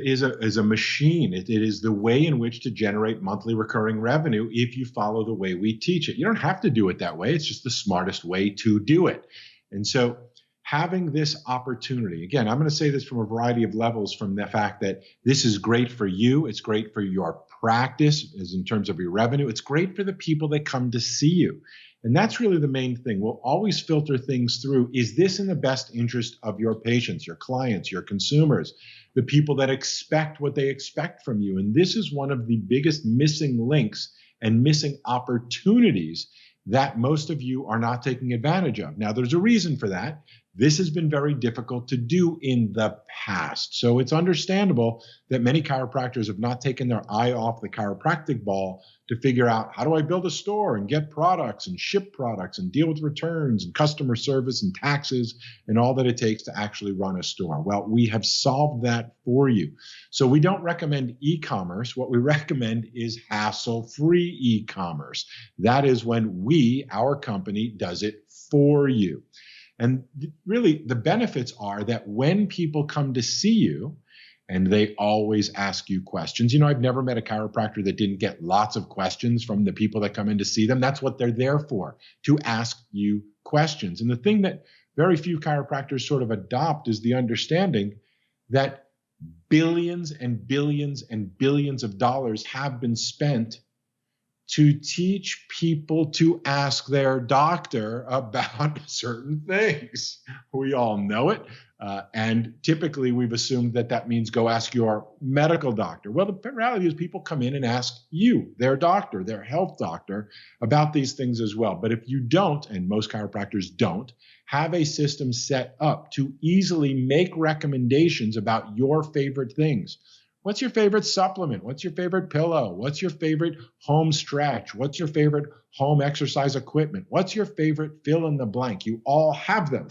S2: a machine. It is the way in which to generate monthly recurring revenue if you follow the way we teach it. You don't have to do it that way. It's just the smartest way to do it. And so having this opportunity, again, I'm going to say this from a variety of levels, from the fact that this is great for you. It's great for your practice as in terms of your revenue. It's great for the people that come to see you. And that's really the main thing. We'll always filter things through. Is this in the best interest of your patients, your clients, your consumers, the people that expect what they expect from you? And this is one of the biggest missing links and missing opportunities that most of you are not taking advantage of. Now, there's a reason for that. This has been very difficult to do in the past. So it's understandable that many chiropractors have not taken their eye off the chiropractic ball to figure out, how do I build a store and get products and ship products and deal with returns and customer service and taxes and all that it takes to actually run a store? Well, we have solved that for you. So we don't recommend e-commerce. What we recommend is hassle-free e-commerce. That is when our company, does it for you. And really, the benefits are that when people come to see you, and they always ask you questions. I've never met a chiropractor that didn't get lots of questions from the people that come in to see them. That's what they're there for, to ask you questions. And the thing that very few chiropractors sort of adopt is the understanding that billions and billions and billions of dollars have been spent to teach people to ask their doctor about certain things. We all know it. And typically we've assumed that means go ask your medical doctor. Well, the reality is people come in and ask you, their doctor, their health doctor, about these things as well. But if you don't, and most chiropractors don't, have a system set up to easily make recommendations about your favorite things. What's your favorite supplement? What's your favorite pillow? What's your favorite home stretch? What's your favorite home exercise equipment? What's your favorite fill in the blank? You all have them,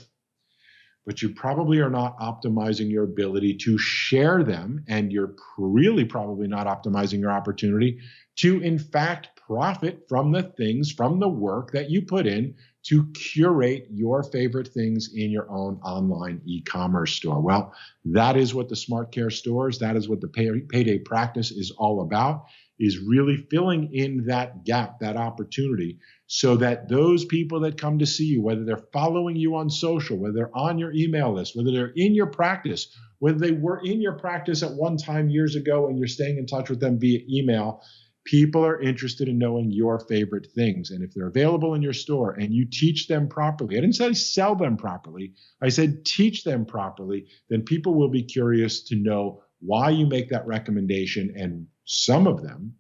S2: but you probably are not optimizing your ability to share them, and you're really probably not optimizing your opportunity to, in fact, profit from the things, from the work that you put in to curate your favorite things in your own online e-commerce store. Well, that is what the Smart Care stores, that is what the Payday Practice is all about, is really filling in that gap, that opportunity, so that those people that come to see you, whether they're following you on social, whether they're on your email list, whether they're in your practice, whether they were in your practice at one time years ago and you're staying in touch with them via email, people are interested in knowing your favorite things. And if they're available in your store and you teach them properly, I didn't say sell them properly, I said teach them properly, then people will be curious to know why you make that recommendation. And some of them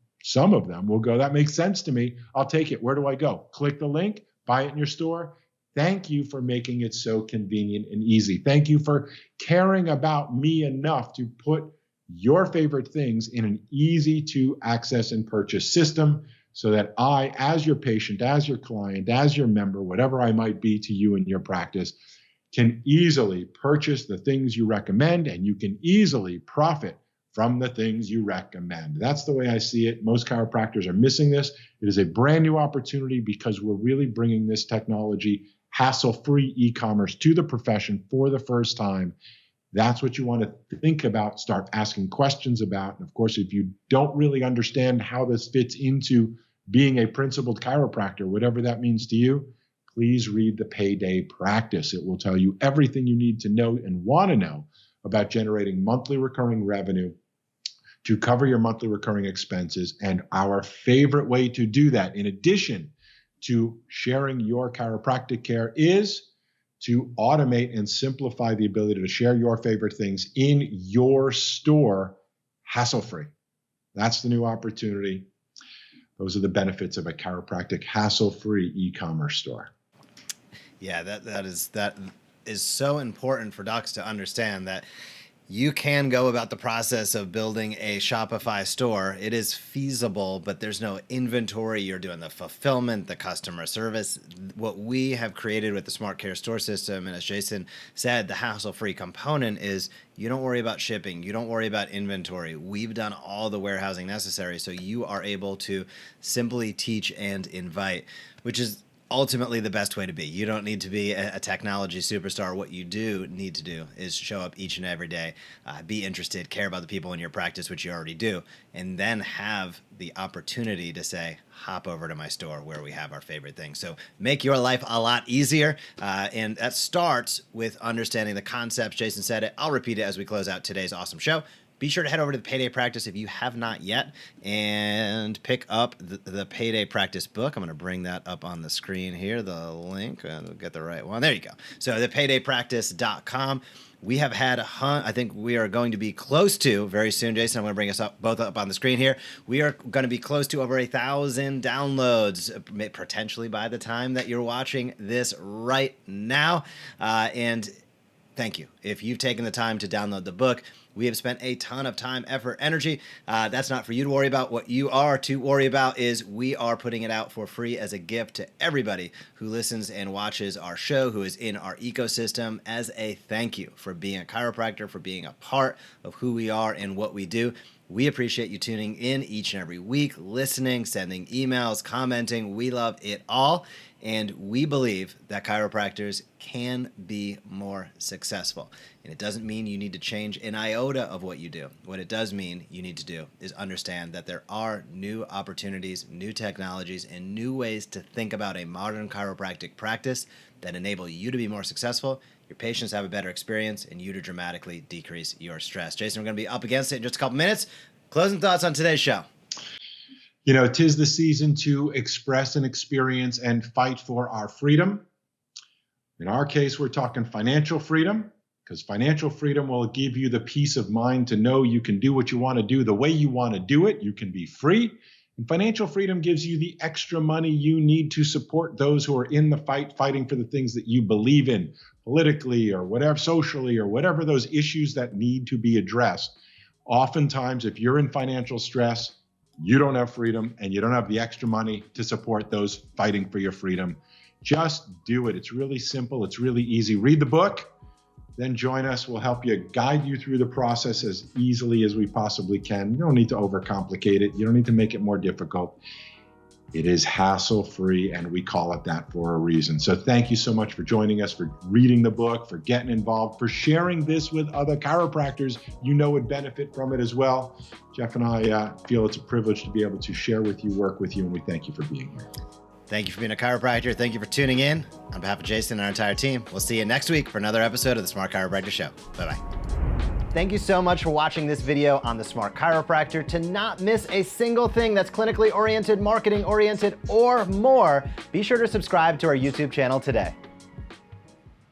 S2: will go, that makes sense to me. I'll take it. Where do I go? Click the link, buy it in your store. Thank you for making it so convenient and easy. Thank you for caring about me enough to put your favorite things in an easy to access and purchase system so that I, as your patient, as your client, as your member, whatever I might be to you in your practice, can easily purchase the things you recommend, and you can easily profit from the things you recommend. That's the way I see it. Most chiropractors are missing this. It is a brand new opportunity because we're really bringing this technology, hassle-free e-commerce, to the profession for the first time. That's what you want to think about, start asking questions about. And of course, if you don't really understand how this fits into being a principled chiropractor, whatever that means to you, please read the Payday Practice. It will tell you everything you need to know and want to know about generating monthly recurring revenue to cover your monthly recurring expenses. And our favorite way to do that, in addition to sharing your chiropractic care, is to automate and simplify the ability to share your favorite things in your store hassle-free. That's the new opportunity. Those are the benefits of a chiropractic hassle-free e-commerce store.
S1: Yeah, that is so important for docs to understand, that you can go about the process of building a Shopify store. It is feasible, but there's no inventory. You're doing the fulfillment, the customer service. What we have created with the Smart Care store system, and as Jason said, the hassle-free component is you don't worry about shipping. You don't worry about inventory. We've done all the warehousing necessary, so you are able to simply teach and invite, which is ultimately the best way to be. You don't need to be a technology superstar. What you do need to do is show up each and every day, be interested, care about the people in your practice, which you already do, and then have the opportunity to say, hop over to my store where we have our favorite things. So make your life a lot easier. And that starts with understanding the concepts. Jason said it. I'll repeat it as we close out today's awesome show. Be sure to head over to the Payday Practice if you have not yet and pick up the Payday Practice book. I'm going to bring that up on the screen here, the link. I'll get the right one. There you go. So thepaydaypractice.com. We have had I think we are going to be close to very soon, Jason. I'm going to bring us both up on the screen here. We are going to be close to over 1,000 downloads, potentially by the time that you're watching this right now. And thank you. If you've taken the time to download the book, we have spent a ton of time, effort, energy. That's not for you to worry about. What you are to worry about is we are putting it out for free as a gift to everybody who listens and watches our show, who is in our ecosystem, as a thank you for being a chiropractor, for being a part of who we are and what we do. We appreciate you tuning in each and every week, listening, sending emails, commenting. We love it all. And we believe that chiropractors can be more successful. And it doesn't mean you need to change an iota of what you do. What it does mean you need to do is understand that there are new opportunities, new technologies, and new ways to think about a modern chiropractic practice that enable you to be more successful, your patients have a better experience, and you to dramatically decrease your stress. Jason, we're going to be up against it in just a couple minutes. Closing thoughts on today's show.
S2: You know, 'tis the season to express and experience and fight for our freedom. In our case, we're talking financial freedom, because financial freedom will give you the peace of mind to know you can do what you want to do the way you want to do it. You can be free. And financial freedom gives you the extra money you need to support those who are in the fight, fighting for the things that you believe in, politically or whatever, socially or whatever those issues that need to be addressed. Oftentimes, if you're in financial stress, you don't have freedom and you don't have the extra money to support those fighting for your freedom. Just do it. It's really simple. It's really easy. Read the book, then join us. We'll help you, guide you through the process as easily as we possibly can. You don't need to overcomplicate it. You don't need to make it more difficult. It is hassle-free, and we call it that for a reason. So thank you so much for joining us, for reading the book, for getting involved, for sharing this with other chiropractors you know would benefit from it as well. Jeff and I feel it's a privilege to be able to share with you, work with you, and we thank you for being here.
S1: Thank you for being a chiropractor. Thank you for tuning in. On behalf of Jason and our entire team, we'll see you next week for another episode of the Smart Chiropractor Show. Bye-bye. Thank you so much for watching this video on the Smart Chiropractor. To not miss a single thing that's clinically oriented, marketing oriented, or more, be sure to subscribe to our YouTube channel today.